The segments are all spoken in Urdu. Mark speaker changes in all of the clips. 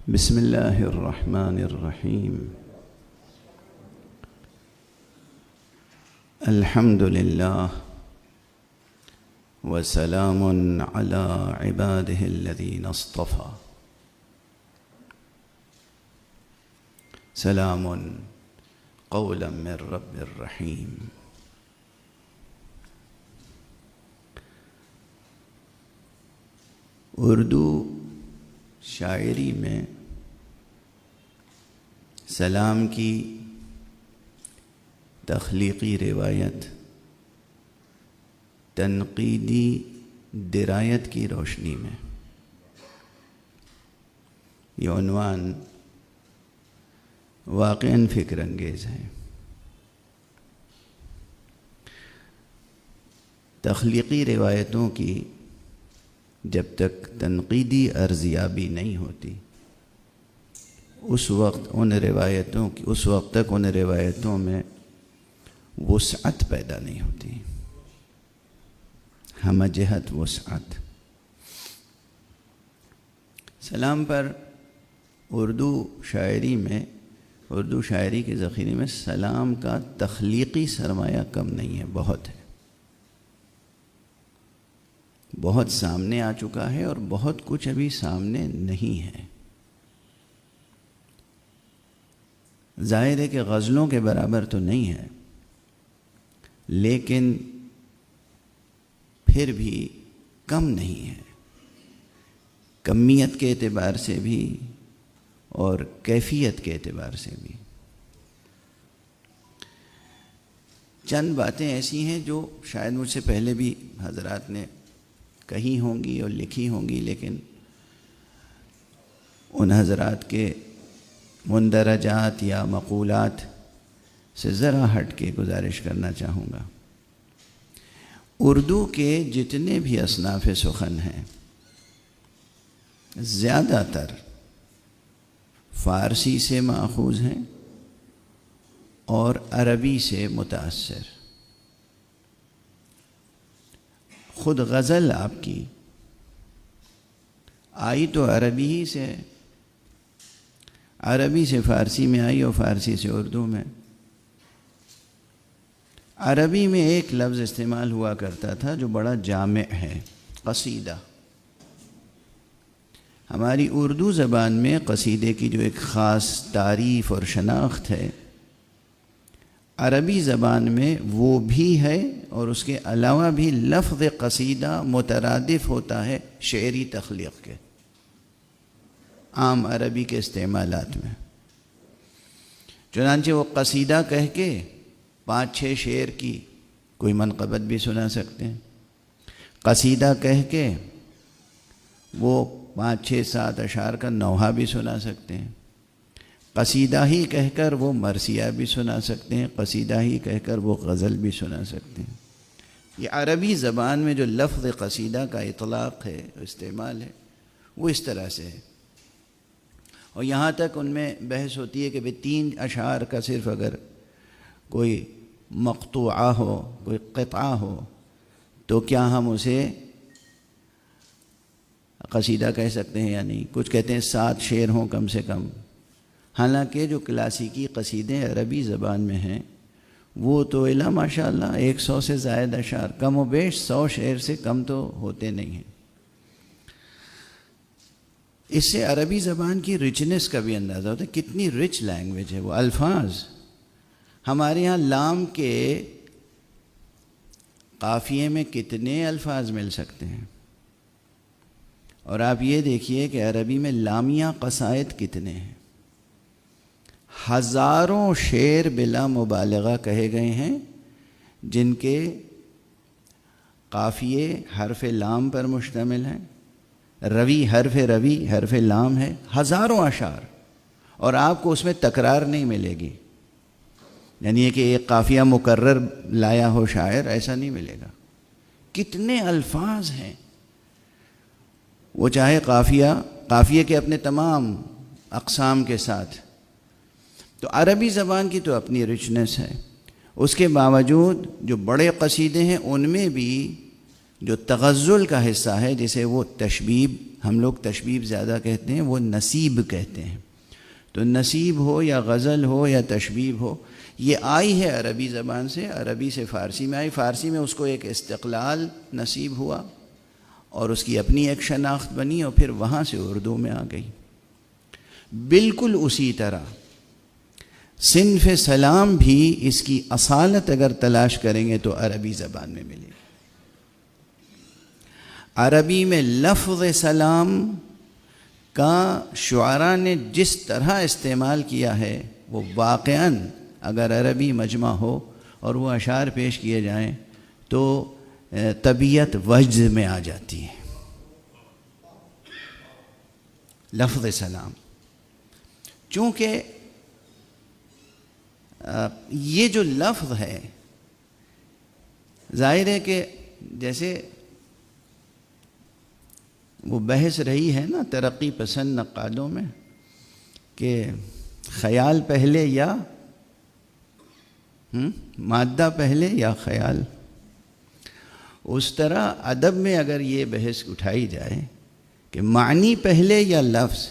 Speaker 1: بسم اللہ الرحمن الرحیم الحمد للہ وسلام علی عبادہ الذین اصطفیٰ سلام قولا من رب الرحیم۔ اردو شاعری میں سلام کی تخلیقی روایت تنقیدی درایت کی روشنی میں یہ عنوان واقعاً فکر انگیز ہے۔ تخلیقی روایتوں کی جب تک تنقیدی ارزیابی نہیں ہوتی اس وقت تک ان روایتوں میں وسعت پیدا نہیں ہوتی، ہم جہت وسعت۔ سلام پر اردو شاعری کے ذخیرے میں سلام کا تخلیقی سرمایہ کم نہیں ہے، بہت ہے، بہت سامنے آ چکا ہے اور بہت کچھ ابھی سامنے نہیں ہے۔ ظاہر ہے کہ غزلوں کے برابر تو نہیں ہے، لیکن پھر بھی کم نہیں ہے، کمیت کے اعتبار سے بھی اور کیفیت کے اعتبار سے بھی۔ چند باتیں ایسی ہیں جو شاید مجھ سے پہلے بھی حضرات نے کہی ہوں گی اور لکھی ہوں گی، لیکن ان حضرات کے مندرجات یا مقولات سے ذرا ہٹ کے گزارش کرنا چاہوں گا۔ اردو کے جتنے بھی اصناف سخن ہیں زیادہ تر فارسی سے ماخوذ ہیں اور عربی سے متاثر۔ خود غزل آپ کی آئی تو عربی ہی سے، عربی سے فارسی میں آئی اور فارسی سے اردو میں۔ عربی میں ایک لفظ استعمال ہوا کرتا تھا جو بڑا جامع ہے، قصیدہ۔ ہماری اردو زبان میں قصیدے کی جو ایک خاص تعریف اور شناخت ہے، عربی زبان میں وہ بھی ہے، اور اس کے علاوہ بھی لفظ قصیدہ مترادف ہوتا ہے شعری تخلیق کے عام عربی کے استعمالات میں۔ چنانچہ وہ قصیدہ کہہ کے 5-6 شعر کی کوئی منقبت بھی سنا سکتے ہیں، قصیدہ کہہ کے وہ 5-6-7 اشعار کا نوحہ بھی سنا سکتے ہیں، قصیدہ ہی کہہ کر وہ مرثیہ بھی سنا سکتے ہیں، قصیدہ ہی کہہ کر وہ غزل بھی سنا سکتے ہیں۔ یہ عربی زبان میں جو لفظ قصیدہ کا اطلاق ہے، استعمال ہے، وہ اس طرح سے ہے۔ اور یہاں تک ان میں بحث ہوتی ہے کہ 3 اشعار کا صرف اگر کوئی مقطوعہ ہو، کوئی قطعہ ہو، تو کیا ہم اسے قصیدہ کہہ سکتے ہیں یا نہیں؟ کچھ کہتے ہیں 7 شعر ہوں کم سے کم، حالانکہ جو کلاسیکی قصیدے عربی زبان میں ہیں وہ تو الا ماشاء اللہ 100 سے زائد اشعار، کم و بیش 100 شعر سے کم تو ہوتے نہیں ہیں۔ اس سے عربی زبان کی رچنس کا بھی اندازہ ہوتا ہے، کتنی رچ لینگویج ہے وہ۔ الفاظ ہمارے ہاں لام کے قافیے میں کتنے الفاظ مل سکتے ہیں، اور آپ یہ دیکھیے کہ عربی میں لامیہ قصائد کتنے ہیں، ہزاروں شعر بلا مبالغہ کہے گئے ہیں جن کے قافیے حرف لام پر مشتمل ہیں، روی حرف لام ہے، ہزاروں اشعار، اور آپ کو اس میں تکرار نہیں ملے گی، یعنی یہ کہ ایک قافیہ مکرر لایا ہو شاعر، ایسا نہیں ملے گا۔ کتنے الفاظ ہیں، وہ چاہے قافیے کے اپنے تمام اقسام کے ساتھ۔ تو عربی زبان کی تو اپنی رچنس ہے، اس کے باوجود جو بڑے قصیدے ہیں ان میں بھی جو تغزل کا حصہ ہے جسے وہ تشبیب، ہم لوگ تشبیب زیادہ کہتے ہیں، وہ نصیب کہتے ہیں. تو نصیب ہو یا غزل ہو یا تشبیب ہو، یہ آئی ہے عربی زبان سے، عربی سے فارسی میں آئی. فارسی میں اس کو ایک استقلال نصیب ہوا اور اس کی اپنی ایک شناخت بنی اور پھر وہاں سے اردو میں آ گئی. بالکل اسی طرح صنف سلام بھی اس کی اصالت اگر تلاش کریں گے تو عربی زبان میں ملے گی. عربی میں لفظ سلام کا شعراء نے جس طرح استعمال کیا ہے وہ واقعاً اگر عربی مجمع ہو اور وہ اشعار پیش کیے جائیں تو طبیعت وجد میں آ جاتی ہے. لفظ سلام چونکہ یہ جو لفظ ہے ظاہر ہے کہ جیسے وہ بحث رہی ہے نا ترقی پسند نقادوں میں کہ خیال پہلے یا مادہ پہلے یا خیال، اس طرح ادب میں اگر یہ بحث اٹھائی جائے کہ معنی پہلے یا لفظ،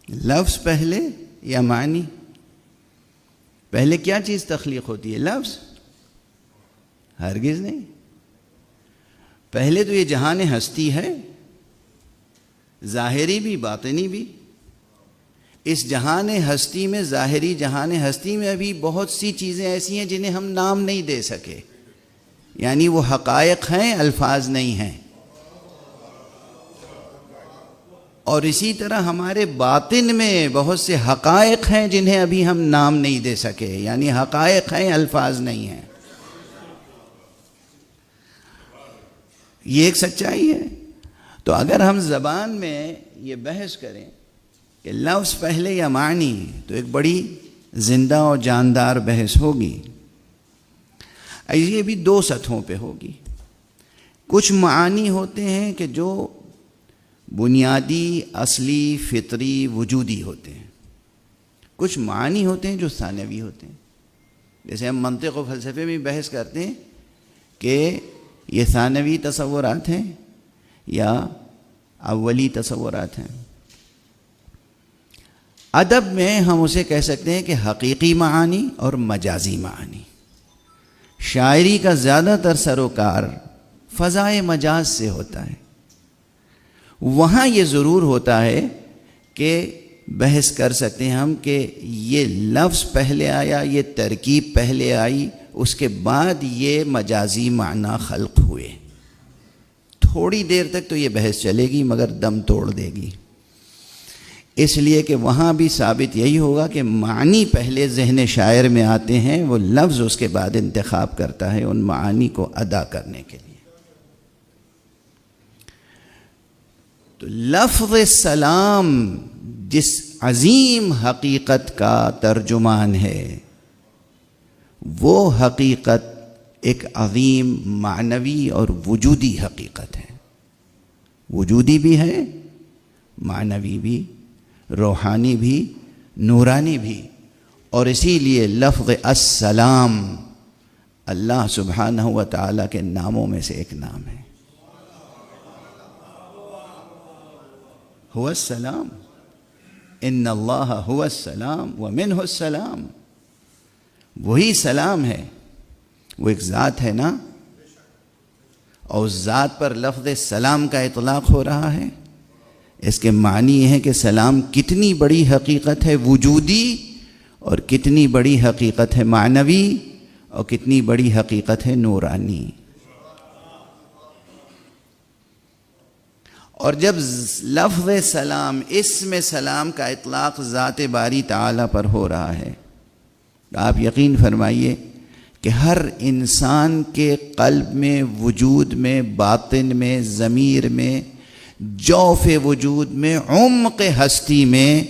Speaker 1: لفظ پہلے یا معنی پہلے، کیا چیز تخلیق ہوتی ہے؟ لفظ. ہرگز نہیں. پہلے تو یہ جہان ہستی ہے، ظاہری بھی باطنی بھی. اس جہان ہستی میں، ظاہری جہان ہستی میں ابھی بہت سی چیزیں ایسی ہیں جنہیں ہم نام نہیں دے سکے، یعنی وہ حقائق ہیں، الفاظ نہیں ہیں. اور اسی طرح ہمارے باطن میں بہت سے حقائق ہیں جنہیں ابھی ہم نام نہیں دے سکے، یعنی حقائق ہیں، الفاظ نہیں ہیں. یہ ایک سچائی ہے. تو اگر ہم زبان میں یہ بحث کریں کہ لفظ پہلے یا معنی، تو ایک بڑی زندہ اور جاندار بحث ہوگی. یہ بھی دو سطحوں پہ ہوگی. کچھ معانی ہوتے ہیں کہ جو بنیادی، اصلی، فطری، وجودی ہوتے ہیں. کچھ معانی ہوتے ہیں جو ثانوی ہوتے ہیں. جیسے ہم منطق و فلسفے میں بحث کرتے ہیں کہ یہ ثانوی تصورات ہیں یا اولی تصورات ہیں. ادب میں ہم اسے کہہ سکتے ہیں کہ حقیقی معانی اور مجازی معانی. شاعری کا زیادہ تر سروکار فضائے مجاز سے ہوتا ہے. وہاں یہ ضرور ہوتا ہے کہ بحث کر سکتے ہیں ہم کہ یہ لفظ پہلے آیا، یہ ترکیب پہلے آئی، اس کے بعد یہ مجازی معنی خلق ہوئے. تھوڑی دیر تک تو یہ بحث چلے گی مگر دم توڑ دے گی. اس لیے کہ وہاں بھی ثابت یہی ہوگا کہ معنی پہلے ذہن شاعر میں آتے ہیں، وہ لفظ اس کے بعد انتخاب کرتا ہے ان معانی کو ادا کرنے کے لیے. تو لفظ سلام جس عظیم حقیقت کا ترجمان ہے، وہ حقیقت ایک عظیم معنوی اور وجودی حقیقت ہے. وجودی بھی ہے، معنوی بھی، روحانی بھی، نورانی بھی. اور اسی لیے لفظ السلام اللہ سبحانہ و تعالیٰ کے ناموں میں سے ایک نام ہے. هو السلام، ان اللہ هو السلام ومنہ السلام. وہی سلام ہے، وہ ایک ذات ہے نا، اور اس ذات پر لفظ سلام کا اطلاق ہو رہا ہے. اس کے معنی یہ ہے کہ سلام کتنی بڑی حقیقت ہے وجودی، اور کتنی بڑی حقیقت ہے معنوی، اور کتنی بڑی حقیقت ہے نورانی. اور جب لفظ سلام، اسم سلام کا اطلاق ذات باری تعالیٰ پر ہو رہا ہے، آپ یقین فرمائیے کہ ہر انسان کے قلب میں، وجود میں، باطن میں، ضمیر میں، جوف وجود میں، عمق ہستی میں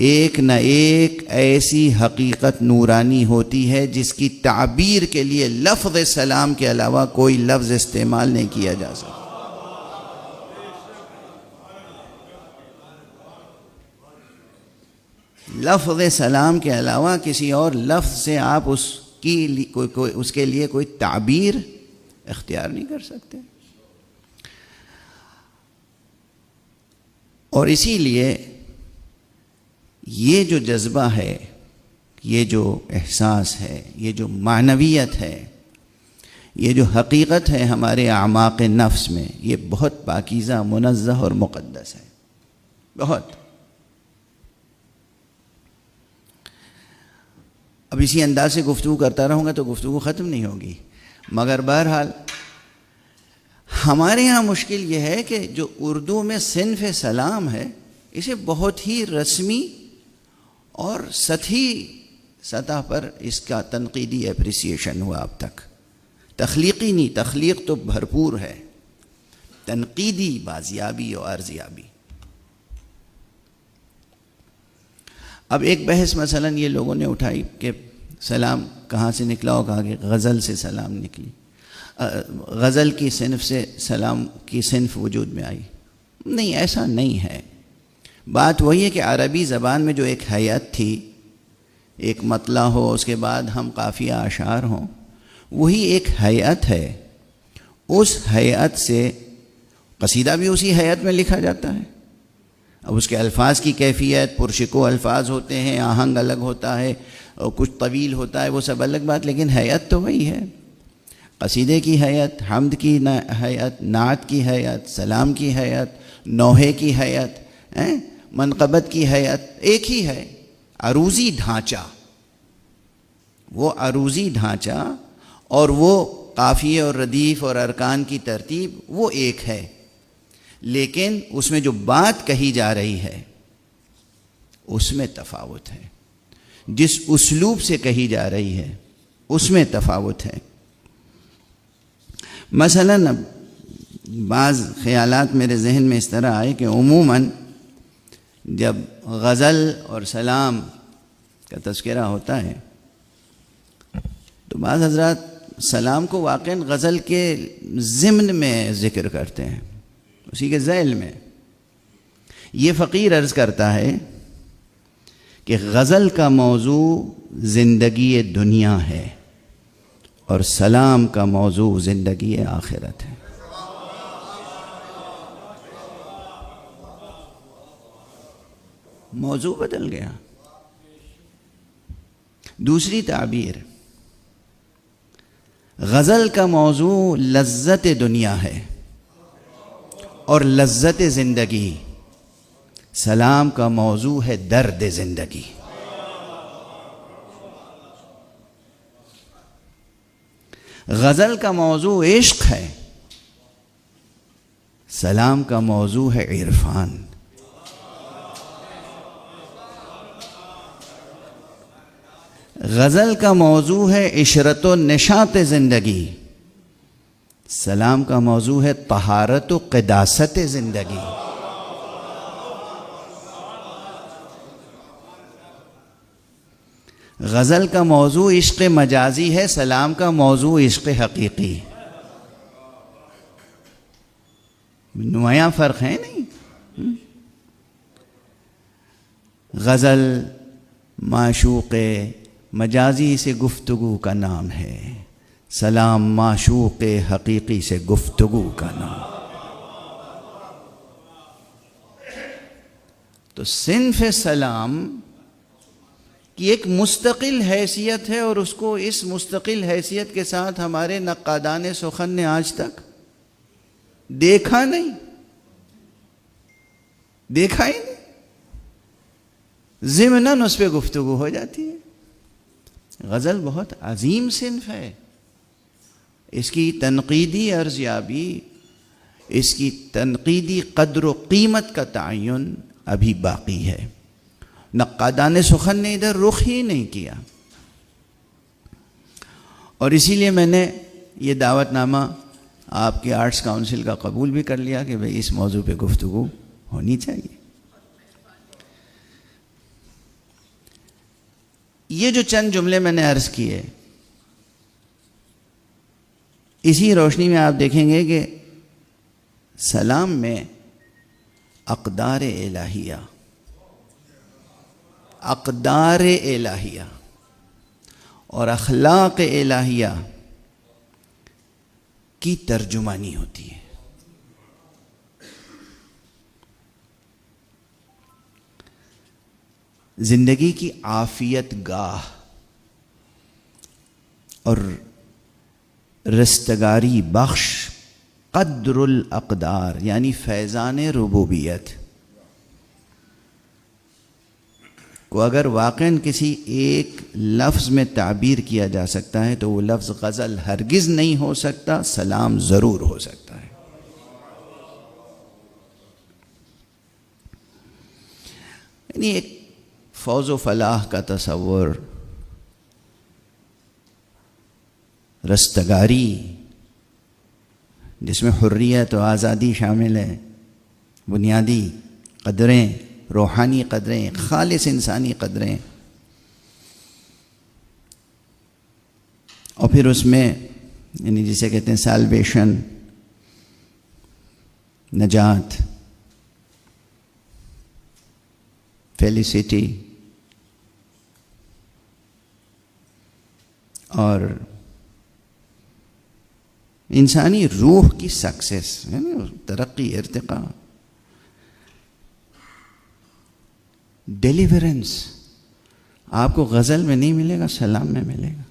Speaker 1: ایک نہ ایک ایسی حقیقت نورانی ہوتی ہے جس کی تعبیر کے لیے لفظ سلام کے علاوہ کوئی لفظ استعمال نہیں کیا جا سکتا. لفظ سلام کے علاوہ کسی اور لفظ سے آپ اس اس کے لیے کوئی تعبیر اختیار نہیں کر سکتے. اور اسی لیے یہ جو جذبہ ہے، یہ جو احساس ہے، یہ جو معنویت ہے، یہ جو حقیقت ہے ہمارے اعماق نفس میں، یہ بہت پاکیزہ، منزہ اور مقدس ہے. بہت. اب اسی انداز سے گفتگو کرتا رہوں گا تو گفتگو ختم نہیں ہوگی. مگر بہرحال ہمارے ہاں مشکل یہ ہے کہ جو اردو میں صنف سلام ہے، اسے بہت ہی رسمی اور سطحی سطح پر اس کا تنقیدی اپریسیشن ہوا اب تک. تخلیقی نہیں، تخلیق تو بھرپور ہے، تنقیدی بازیابی اور ارزیابی. اب ایک بحث مثلا یہ لوگوں نے اٹھائی کہ سلام کہاں سے نکلا، ہو کہا کہ غزل سے سلام نکلی، غزل کی صنف سے سلام کی صنف وجود میں آئی. نہیں، ایسا نہیں ہے. بات وہی ہے کہ عربی زبان میں جو ایک ہیئت تھی، ایک مطلع ہو، اس کے بعد ہم قافیہ اشعار ہوں، وہی ایک ہیئت ہے. اس ہیئت سے قصیدہ بھی اسی ہیئت میں لکھا جاتا ہے. اب اس کے الفاظ کی کیفیت، پرشکو الفاظ ہوتے ہیں، آہنگ الگ ہوتا ہے، اور کچھ طویل ہوتا ہے، وہ سب الگ بات، لیکن ہیئت تو وہی ہے. قصیدے کی ہیئت، حمد کی ہیئت، نعت کی ہیئت، سلام کی ہیئت، نوحے کی ہیئت، منقبت کی ہیئت ایک ہی ہے. عروضی ڈھانچہ، وہ عروضی ڈھانچہ اور وہ قافیے اور ردیف اور ارکان کی ترتیب وہ ایک ہے، لیکن اس میں جو بات کہی جا رہی ہے اس میں تفاوت ہے. جس اسلوب سے کہی جا رہی ہے اس میں تفاوت ہے. مثلا بعض خیالات میرے ذہن میں اس طرح آئے کہ عموماً جب غزل اور سلام کا تذکرہ ہوتا ہے تو بعض حضرات سلام کو واقعاً غزل کے ضمن میں ذکر کرتے ہیں، اسی کے ذیل میں. یہ فقیر عرض کرتا ہے کہ غزل کا موضوع زندگی دنیا ہے اور سلام کا موضوع زندگی آخرت ہے. موضوع بدل گیا. دوسری تعبیر، غزل کا موضوع لذت دنیا ہے اور لذت زندگی، سلام کا موضوع ہے درد زندگی. غزل کا موضوع عشق ہے، سلام کا موضوع ہے عرفان. غزل کا موضوع ہے عشرت و نشاط زندگی، سلام کا موضوع ہے طہارت و قداست زندگی. غزل کا موضوع عشق مجازی ہے، سلام کا موضوع عشق حقیقی. نمایاں فرق ہے نہیں. غزل معشوق مجازی سے گفتگو کا نام ہے، سلام معشوق حقیقی سے گفتگو کا نام. تو صنف سلام کی ایک مستقل حیثیت ہے، اور اس کو اس مستقل حیثیت کے ساتھ ہمارے نقادان سخن نے آج تک دیکھا نہیں، دیکھا ہی نہیں. ضمناً اس پہ گفتگو ہو جاتی ہے. غزل بہت عظیم صنف ہے. اس کی تنقیدی ارزیابی، اس کی تنقیدی قدر و قیمت کا تعین ابھی باقی ہے. نقادان سخن نے ادھر رخ ہی نہیں کیا. اور اسی لیے میں نے یہ دعوت نامہ آپ کے آرٹس کاؤنسل کا قبول بھی کر لیا کہ بھئی اس موضوع پہ گفتگو ہونی چاہیے. یہ جو چند جملے میں نے عرض کیے، اسی روشنی میں آپ دیکھیں گے کہ سلام میں اقدار الہیہ، اقدار الہیہ اور اخلاق الہیہ کی ترجمانی ہوتی ہے. زندگی کی عافیت گاہ اور رستگاری بخش قدر الاقدار یعنی فیضان ربوبیت کو اگر واقعاً کسی ایک لفظ میں تعبیر کیا جا سکتا ہے تو وہ لفظ غزل ہرگز نہیں ہو سکتا، سلام ضرور ہو سکتا ہے. یعنی ایک فوز و فلاح کا تصور، رستگاری جس میں حریت و آزادی شامل ہے، بنیادی قدریں، روحانی قدریں، خالص انسانی قدریں، اور پھر اس میں یعنی جسے کہتے ہیں سالویشن، نجات، فیلیسٹی، اور انسانی روح کی سکسیس یعنی ترقی، ارتقاء، ڈیلیورنس آپ کو غزل میں نہیں ملے گا، سلام میں ملے گا.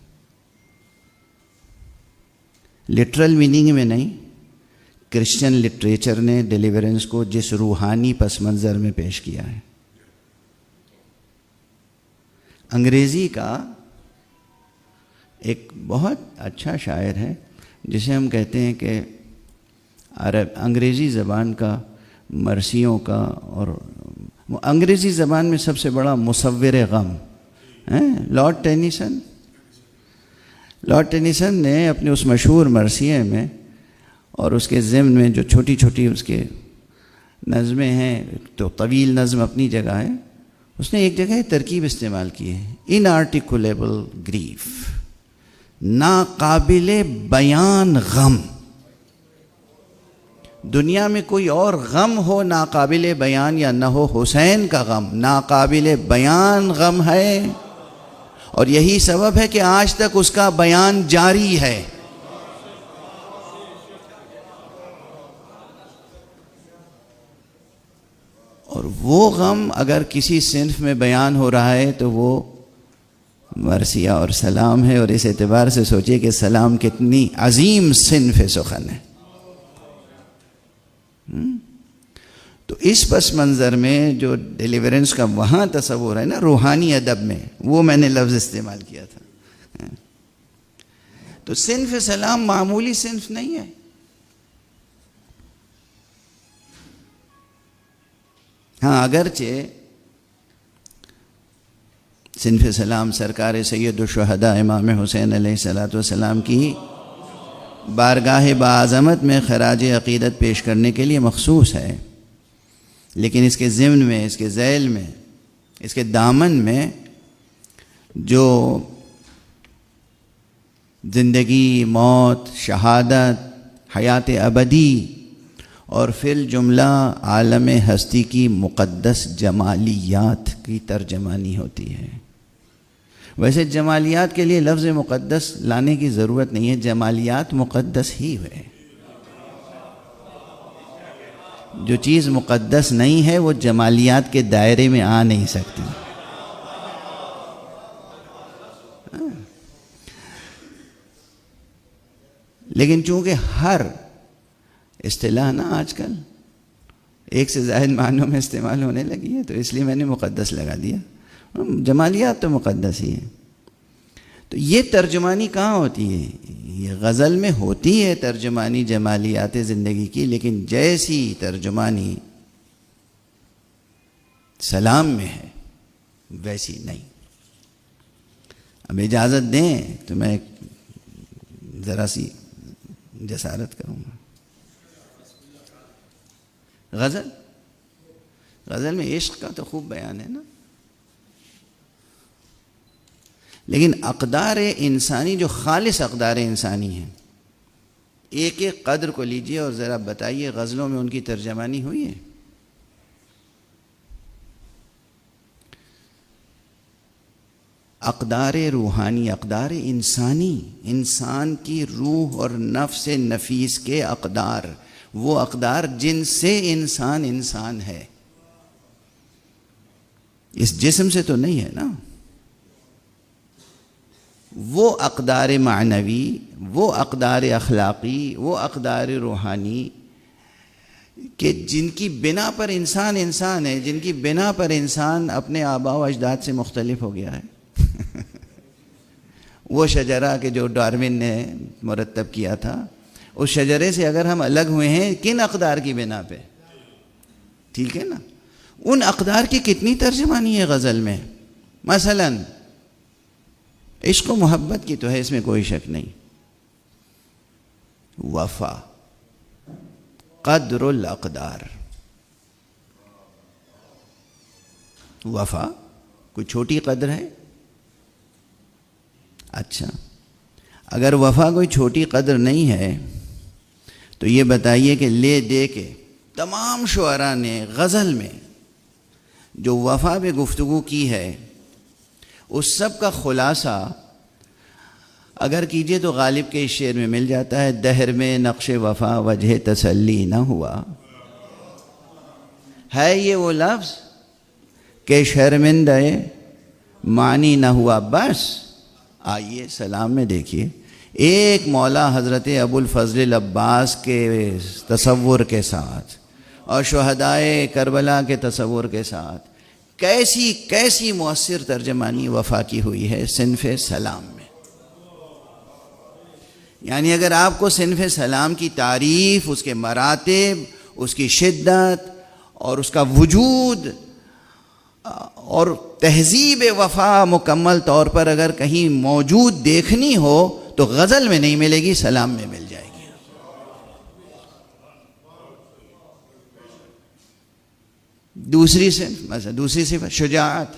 Speaker 1: لٹرل میننگ میں نہیں، کرسچن لٹریچر نے ڈیلیورنس کو جس روحانی پس منظر میں پیش کیا ہے. انگریزی کا ایک بہت اچھا شاعر ہے جسے ہم کہتے ہیں کہ انگریزی زبان کا مرثیوں کا، اور انگریزی زبان میں سب سے بڑا مصور غم لارڈ ٹینیسن. لارڈ ٹینیسن نے اپنے اس مشہور مرثیے میں اور اس کے ضمن میں جو چھوٹی چھوٹی اس کے نظمیں ہیں، تو طویل نظم اپنی جگہ ہے، اس نے ایک جگہ ترکیب استعمال کی ہے، انارٹیکولیبل گریف، ناقابل بیان غم. دنیا میں کوئی اور غم ہو ناقابل بیان یا نہ ہو، حسین کا غم ناقابل بیان غم ہے، اور یہی سبب ہے کہ آج تک اس کا بیان جاری ہے. اور وہ غم اگر کسی صنف میں بیان ہو رہا ہے تو وہ مرثیہ اور سلام ہے. اور اس اعتبار سے سوچئے کہ سلام کتنی عظیم صنف سخن ہے. تو اس پس منظر میں جو ڈیلیورنس کا وہاں تصور ہے نا روحانی ادب میں، وہ میں نے لفظ استعمال کیا تھا. تو صنف سلام معمولی صنف نہیں ہے. ہاں اگرچہ صنف سلام سرکار سید الشہداء امام حسین علیہ السلام کی بارگاہ باعظمت میں خراج عقیدت پیش کرنے کے لیے مخصوص ہے، لیکن اس کے ضمن میں، اس کے ذیل میں، اس کے دامن میں جو زندگی، موت، شہادت، حیات ابدی اور فی الجملہ عالم ہستی کی مقدس جمالیات کی ترجمانی ہوتی ہے. ویسے جمالیات کے لیے لفظ مقدس لانے کی ضرورت نہیں ہے، جمالیات مقدس ہی ہے. جو چیز مقدس نہیں ہے وہ جمالیات کے دائرے میں آ نہیں سکتی. لیکن چونکہ ہر اصطلاح نا آج کل ایک سے زائد معنوں میں استعمال ہونے لگی ہے، تو اس لیے میں نے مقدس لگا دیا. جمالیات تو مقدس ہی ہے. تو یہ ترجمانی کہاں ہوتی ہے؟ یہ غزل میں ہوتی ہے ترجمانی جمالیات زندگی کی، لیکن جیسی ترجمانی سلام میں ہے ویسی نہیں. اب اجازت دیں تو میں ذرا سی جسارت کروں گا. غزل میں عشق کا تو خوب بیان ہے نا، لیکن اقدار انسانی جو خالص اقدار انسانی ہیں، ایک ایک قدر کو لیجئے اور ذرا بتائیے غزلوں میں ان کی ترجمانی ہوئی ہے؟ اقدار روحانی، اقدار انسانی، انسان کی روح اور نفس نفیس کے اقدار، وہ اقدار جن سے انسان انسان ہے، اس جسم سے تو نہیں ہے نا. وہ اقدار معنوی، وہ اقدار اخلاقی، وہ اقدار روحانی کہ جن کی بنا پر انسان انسان ہے، جن کی بنا پر انسان اپنے آباء و اجداد سے مختلف ہو گیا ہے. وہ شجرہ کہ جو ڈارون نے مرتب کیا تھا، اس شجرے سے اگر ہم الگ ہوئے ہیں کن اقدار کی بنا پہ؟ ٹھیک ہے نا. ان اقدار کی کتنی ترجمانی ہے غزل میں. مثلا عشق و محبت کی تو ہے، اس میں کوئی شک نہیں. وفا، قدر الاقدار. وفا کوئی چھوٹی قدر ہے؟ اچھا، اگر وفا کوئی چھوٹی قدر نہیں ہے تو یہ بتائیے کہ لے دے کے تمام شعراء نے غزل میں جو وفا پہ گفتگو کی ہے اس سب کا خلاصہ اگر کیجئے تو غالب کے اس شعر میں مل جاتا ہے: دہر میں نقش وفا وجہ تسلی نہ ہوا. ہے یہ وہ لفظ کہ شرمندہ معنی نہ ہوا. بس آئیے سلام میں دیکھیے ایک مولا حضرت ابو الفضل العباس کے تصور کے ساتھ اور شہدائے کربلا کے تصور کے ساتھ کیسی کیسی مؤثر ترجمانی وفا کی ہوئی ہے صنف سلام میں. یعنی اگر آپ کو صنف سلام کی تعریف، اس کے مراتب، اس کی شدت اور اس کا وجود اور تہذیب وفا مکمل طور پر اگر کہیں موجود دیکھنی ہو تو غزل میں نہیں ملے گی، سلام میں مل جائے گی. دوسری صفت شجاعت.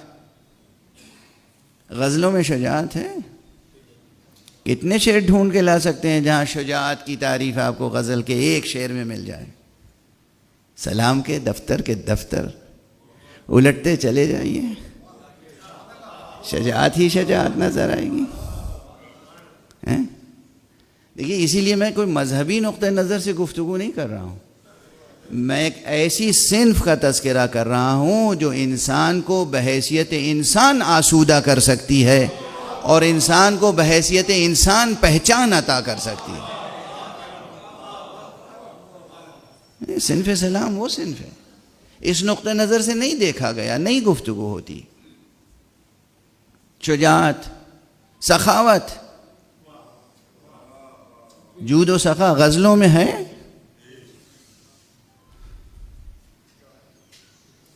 Speaker 1: غزلوں میں شجاعت ہے. کتنے شعر ڈھونڈ کے لا سکتے ہیں جہاں شجاعت کی تعریف آپ کو غزل کے ایک شعر میں مل جائے؟ سلام کے دفتر الٹتے چلے جائیے، شجاعت ہی شجاعت نظر آئے گی. دیکھیے، اسی لیے میں کوئی مذہبی نقطہ نظر سے گفتگو نہیں کر رہا ہوں، میں ایک ایسی صنف کا تذکرہ کر رہا ہوں جو انسان کو بحیثیت انسان آسودہ کر سکتی ہے اور انسان کو بحیثیت انسان پہچان عطا کر سکتی ہے. صنف سلام وہ صنف ہے، اس نقطہ نظر سے نہیں دیکھا گیا، نہیں گفتگو ہوتی. شجاعت، سخاوت، جود و سخا غزلوں میں ہے،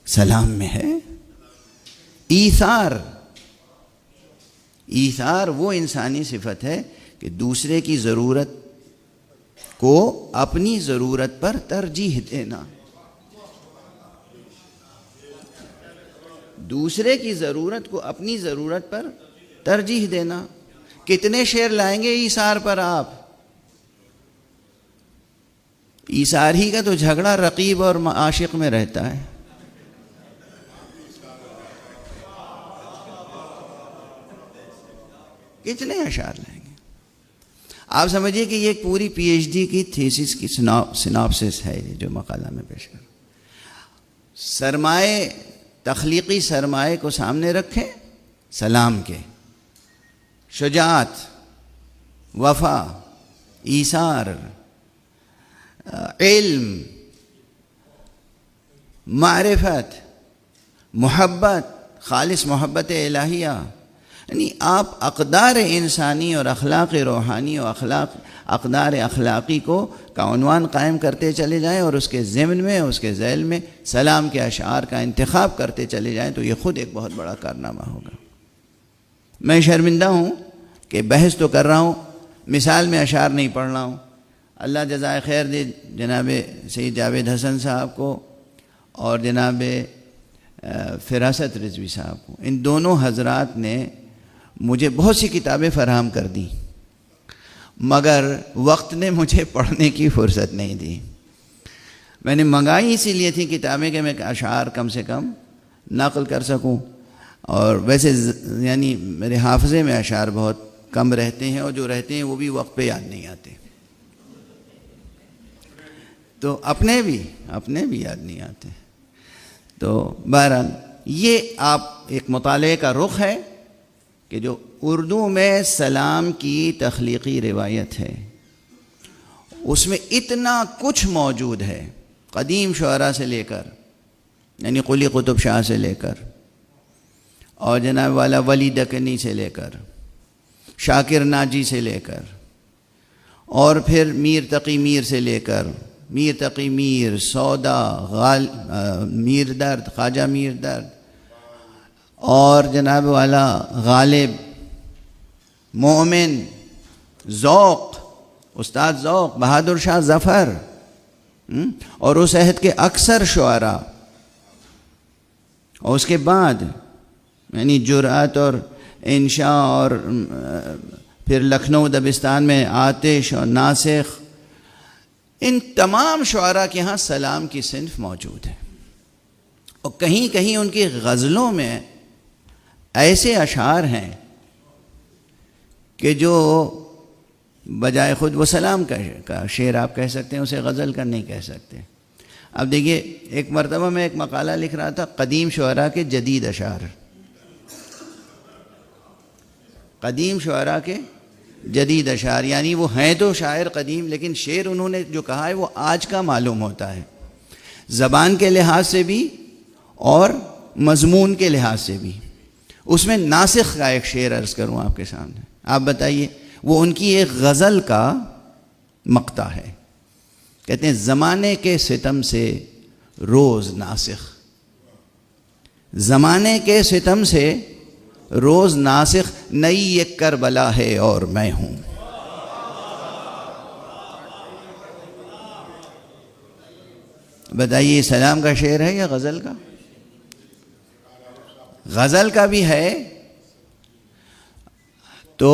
Speaker 1: سلام میں ہے. ایثار وہ انسانی صفت ہے کہ دوسرے کی ضرورت کو اپنی ضرورت پر ترجیح دینا. دوسرے کی ضرورت کو اپنی ضرورت پر ترجیح دینا. کتنے شعر لائیں گے ایثار پر آپ؟ ایثار ہی کا تو جھگڑا رقیب اور عاشق میں رہتا ہے. کتنے اشعار لائیں گے آپ؟ سمجھیے کہ یہ پوری پی ایچ ڈی کی تھیسس کی سناپسس ہے جو مقالہ میں پیش کر. سرمائے، تخلیقی سرمائے کو سامنے رکھیں، سلام کے. شجاعت، وفا، ایثار، علم، معرفت، محبت، خالص محبت الہیہ. یعنی آپ اقدار انسانی اور اخلاق روحانی اور اقدار اخلاقی کو کا عنوان قائم کرتے چلے جائیں اور اس کے ضمن میں، اس کے ذیل میں سلام کے اشعار کا انتخاب کرتے چلے جائیں تو یہ خود ایک بہت بڑا کارنامہ ہوگا. میں شرمندہ ہوں کہ بحث تو کر رہا ہوں، مثال میں اشعار نہیں پڑھ رہا ہوں. اللہ جزائے خیر دے جناب سید جاوید حسن صاحب کو اور جناب فراست رضوی صاحب کو. ان دونوں حضرات نے مجھے بہت سی کتابیں فراہم کر دیں مگر وقت نے مجھے پڑھنے کی فرصت نہیں دی. میں نے منگائی اسی لیے تھی کتابیں کہ میں اشعار کم سے کم نقل کر سکوں اور ویسے یعنی میرے حافظے میں اشعار بہت کم رہتے ہیں، اور جو رہتے ہیں وہ بھی وقت پہ یاد نہیں آتے، تو اپنے بھی یاد نہیں آتے. تو بہرحال یہ آپ ایک مطالعے کا رخ ہے کہ جو اردو میں سلام کی تخلیقی روایت ہے اس میں اتنا کچھ موجود ہے، قدیم شعراء سے لے کر یعنی قلی قطب شاہ سے لے کر اور جناب والا ولی دکنی سے لے کر شاکر ناجی سے لے کر اور پھر میر تقی میر سے لے کر میر تقی میر، سودا، میر درد، خواجہ میر درد، اور جناب والا غالب، مومن، ذوق، استاد ذوق، بہادر شاہ ظفر، اور اس عہد کے اکثر شعراء، اور اس کے بعد یعنی جرأت اور انشاء اور پھر لکھنؤ دبستان میں آتش اور ناسخ، ان تمام شعراء کے ہاں سلام کی صنف موجود ہے. اور کہیں کہیں ان کی غزلوں میں ایسے اشعار ہیں کہ جو بجائے خود وہ سلام کا شعر آپ کہہ سکتے ہیں، اسے غزل کا نہیں کہہ سکتے. اب دیکھیے، ایک مرتبہ میں ایک مقالہ لکھ رہا تھا قدیم شعراء کے جدید اشعار، قدیم شعراء کے جدید اشعار، یعنی وہ ہیں تو شاعر قدیم لیکن شعر انہوں نے جو کہا ہے وہ آج کا معلوم ہوتا ہے، زبان کے لحاظ سے بھی اور مضمون کے لحاظ سے بھی. اس میں ناسخ کا ایک شعر عرض کروں آپ کے سامنے، آپ بتائیے. وہ ان کی ایک غزل کا مقطع ہے، کہتے ہیں زمانے کے ستم سے روز ناسخ، زمانے کے ستم سے روز ناسخ، نئی ایک کربلا ہے اور میں ہوں. بتائیے سلام کا شعر ہے یا غزل کا؟ غزل کا بھی ہے. تو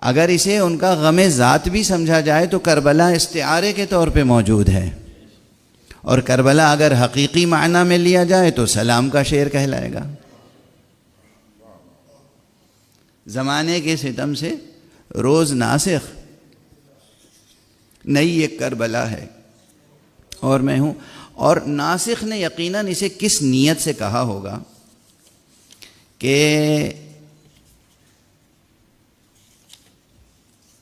Speaker 1: اگر اسے ان کا غم ذات بھی سمجھا جائے تو کربلا استعارے کے طور پہ موجود ہے، اور کربلا اگر حقیقی معنی میں لیا جائے تو سلام کا شعر کہلائے گا. زمانے کے ستم سے روز ناسخ، نئی ایک کربلا ہے اور میں ہوں. اور ناسخ نے یقیناً اسے کس نیت سے کہا ہوگا کہ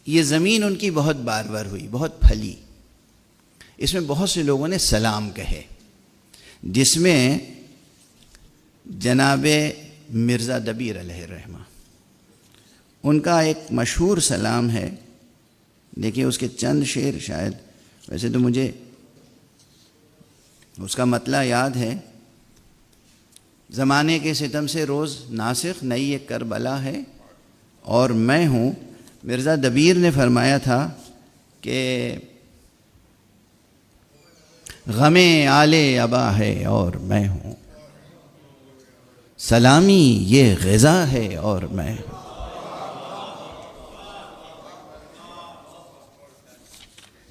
Speaker 1: یہ زمین ان کی بہت بارور ہوئی، بہت پھلی، اس میں بہت سے لوگوں نے سلام کہے، جس میں جناب مرزا دبیر علیہ الرحمہ ان کا ایک مشہور سلام ہے. دیکھیے اس کے چند شعر، شاید ویسے تو مجھے اس کا مطلع یاد ہے. زمانے کے ستم سے روز ناسخ، نئی ایک کربلا ہے اور میں ہوں. مرزا دبیر نے فرمایا تھا کہ غم آل ابا ہے اور میں ہوں، سلامی یہ غذا ہے اور میں ہوں.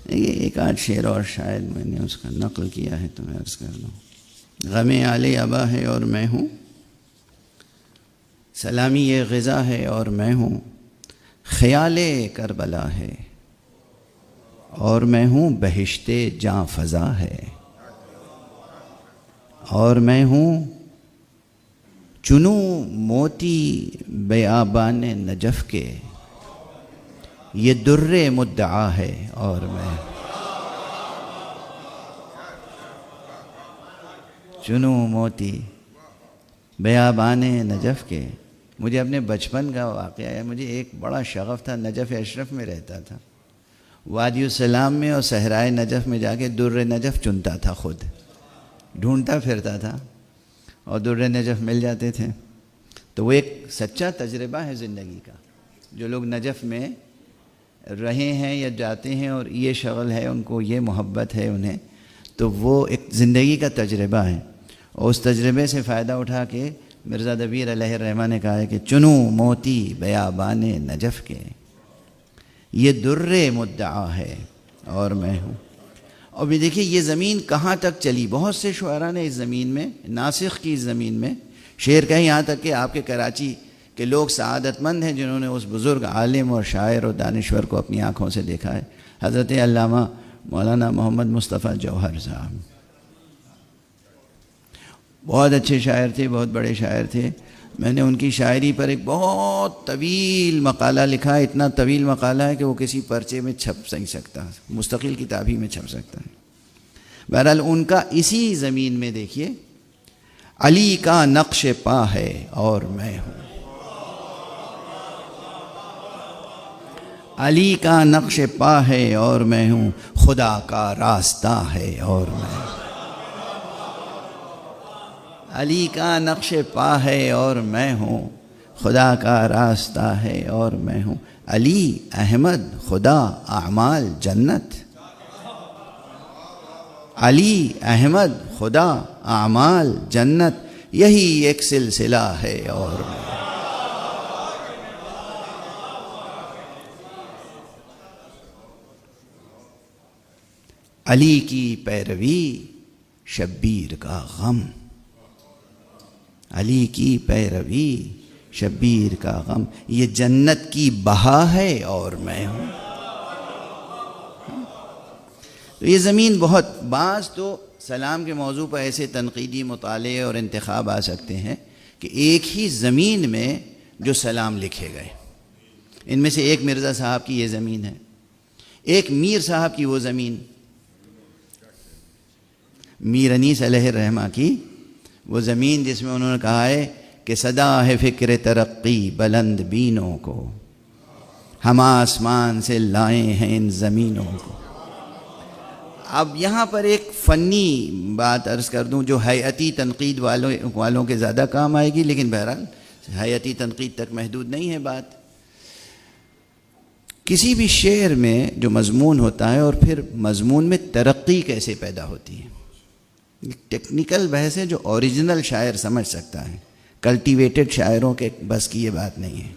Speaker 1: ایک آدھ شعر اور شاید میں نے اس کا نقل کیا ہے تو میں عرض کر دوں. غم آل ابا ہے اور میں ہوں، سلامی یہ غذا ہے اور میں ہوں، خیال کربلا ہے اور میں ہوں، بہشت جاں فضا ہے اور میں ہوں، چنوں موتی بیابان نجف کے، یہ در مدعا ہے اور میں چنوں موتی بیابان نجف کے. مجھے اپنے بچپن کا واقعہ ہے، مجھے ایک بڑا شغف تھا. نجف اشرف میں رہتا تھا، وادی السلام میں اور صحرائے نجف میں جا کے در نجف چنتا تھا، خود ڈھونڈتا پھرتا تھا اور در نجف مل جاتے تھے. تو وہ ایک سچا تجربہ ہے زندگی کا. جو لوگ نجف میں رہے ہیں یا جاتے ہیں اور یہ شغل ہے ان کو، یہ محبت ہے انہیں، تو وہ ایک زندگی کا تجربہ ہے. اور اس تجربے سے فائدہ اٹھا کے مرزا دبیر علیہ الرحمہ نے کہا ہے کہ چنوں موتی بیابان نجف کے، یہ در مدعا ہے اور میں ہوں. اور بھی دیکھیے یہ زمین کہاں تک چلی. بہت سے شعراء نے اس زمین میں، ناسخ کی اس زمین میں شعر کہیں یہاں تک کہ آپ کے کراچی کے لوگ سعادت مند ہیں جنہوں نے اس بزرگ عالم اور شاعر اور دانشور کو اپنی آنکھوں سے دیکھا ہے، حضرت علامہ مولانا محمد مصطفیٰ جوہر صاحب۔ بہت اچھے شاعر تھے، بہت بڑے شاعر تھے۔ میں نے ان کی شاعری پر ایک بہت طویل مقالہ لکھا ہے، اتنا طویل مقالہ ہے کہ وہ کسی پرچے میں چھپ نہیں سکتا، مستقل کتاب ہی میں چھپ سکتا ہے۔ بہرحال ان کا اسی زمین میں دیکھیے، علی کا نقش پا ہے اور میں ہوں، علی کا نقش پا ہے اور میں ہوں، خدا کا راستہ ہے اور میں ہوں، علی کا نقش پا ہے اور میں ہوں، خدا کا راستہ ہے اور میں ہوں، علی احمد خدا اعمال جنت، علی احمد خدا اعمال جنت، یہی ایک سلسلہ ہے اور میں ہوں۔ علی کی پیروی شبیر کا غم، علی کی پیروی شبیر کا غم، یہ جنت کی بہا ہے اور میں ہوں۔ تو یہ زمین بہت، بعض تو سلام کے موضوع پر ایسے تنقیدی مطالعے اور انتخاب آ سکتے ہیں کہ ایک ہی زمین میں جو سلام لکھے گئے، ان میں سے ایک مرزا صاحب کی یہ زمین ہے، ایک میر صاحب کی وہ زمین، میر انیس علیہ الرحمہ کی وہ زمین جس میں انہوں نے کہا ہے کہ صدا ہے فکر ترقی بلند بینوں کو، ہم آسمان سے لائے ہیں ان زمینوں کو۔ اب یہاں پر ایک فنی بات عرض کر دوں جو حیاتی تنقید والوں کے زیادہ کام آئے گی، لیکن بہرحال حیاتی تنقید تک محدود نہیں ہے بات۔ کسی بھی شعر میں جو مضمون ہوتا ہے اور پھر مضمون میں ترقی کیسے پیدا ہوتی ہے، ٹیکنیکل بحث ہے جو اوریجنل شاعر سمجھ سکتا ہے، کلٹیویٹڈ شاعروں کے بس کی یہ بات نہیں ہے۔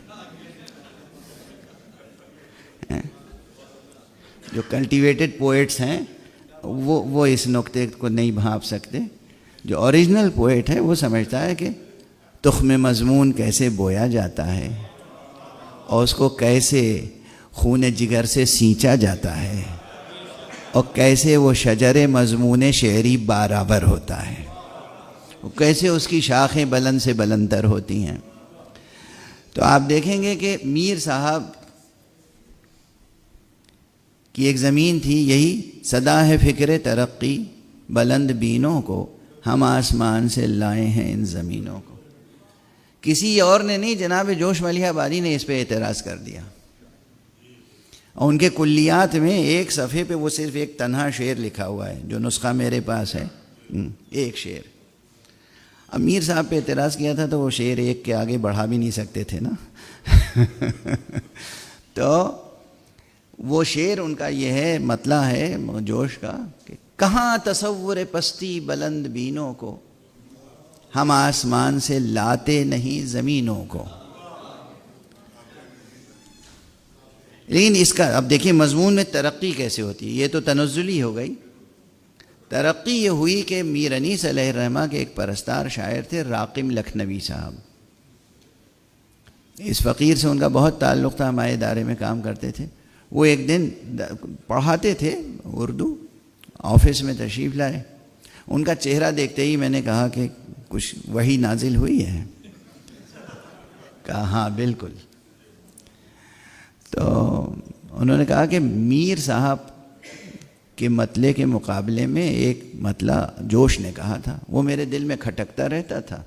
Speaker 1: جو کلٹیویٹڈ پوئٹس ہیں وہ اس نقطے کو نہیں بھانپ سکتے، جو اوریجنل پوئٹ ہے وہ سمجھتا ہے کہ تخم مضمون کیسے بویا جاتا ہے اور اس کو کیسے خون جگر سے سینچا جاتا ہے اور کیسے وہ شجر مضمون شعری برابر ہوتا ہے، کیسے اس کی شاخیں بلند سے بلندتر ہوتی ہیں۔ تو آپ دیکھیں گے کہ میر صاحب کی ایک زمین تھی، یہی صدا ہے فکر ترقی بلند بینوں کو، ہم آسمان سے لائے ہیں ان زمینوں کو۔ کسی اور نے نہیں، جناب جوش ملیح آبادی نے اس پہ اعتراض کر دیا، اور ان کے کلیات میں ایک صفحے پہ وہ صرف ایک تنہا شعر لکھا ہوا ہے، جو نسخہ میرے پاس ہے، ایک شعر۔ اب میر صاحب پہ اعتراض کیا تھا تو وہ شعر ایک کے آگے بڑھا بھی نہیں سکتے تھے نا۔ تو وہ شعر ان کا یہ ہے، مطلع ہے جوش کا کہ کہاں تصور پستی بلند بینوں کو، ہم آسمان سے لاتے نہیں زمینوں کو۔ لیکن اس کا اب دیکھیں مضمون میں ترقی کیسے ہوتی ہے، یہ تو تنزلی ہو گئی۔ ترقی یہ ہوئی کہ میر انیس علیہ الرحمہ کے ایک پرستار شاعر تھے راقم لکھنوی صاحب، اس فقیر سے ان کا بہت تعلق تھا، ہمارے ادارے میں کام کرتے تھے۔ وہ ایک دن پڑھاتے تھے اردو، آفس میں تشریف لائے، ان کا چہرہ دیکھتے ہی میں نے کہا کہ کچھ وحی نازل ہوئی ہے؟ کہا ہاں بالکل۔ تو انہوں نے کہا کہ میر صاحب کے مطلع کے مقابلے میں ایک مطلع جوش نے کہا تھا، وہ میرے دل میں کھٹکتا رہتا تھا،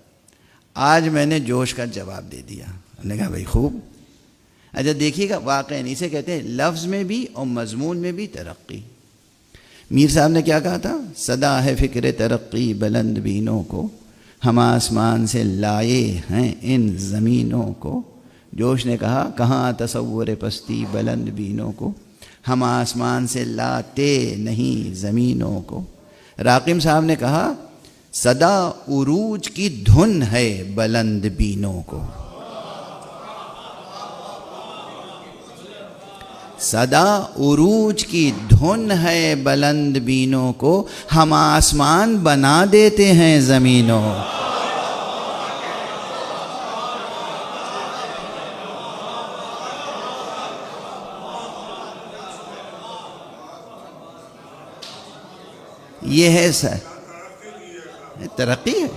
Speaker 1: آج میں نے جوش کا جواب دے دیا۔ میں نے کہا بھائی خوب۔ اچھا دیکھیے گا، واقعی اسے کہتے ہیں لفظ میں بھی اور مضمون میں بھی ترقی۔ میر صاحب نے کیا کہا تھا؟ صدا ہے فکر ترقی بلند بینوں کو، ہم آسمان سے لائے ہیں ان زمینوں کو۔ جوش نے کہا کہاں تصور پستی بلند بینوں کو، ہم آسمان سے لاتے نہیں زمینوں کو۔ راقم صاحب نے کہا صدا عروج کی دھن ہے بلند بینوں کو، صدا عروج کی دھن ہے بلند بینوں کو، ہم آسمان بنا دیتے ہیں زمینوں۔ یہ ہے ترقی ہے.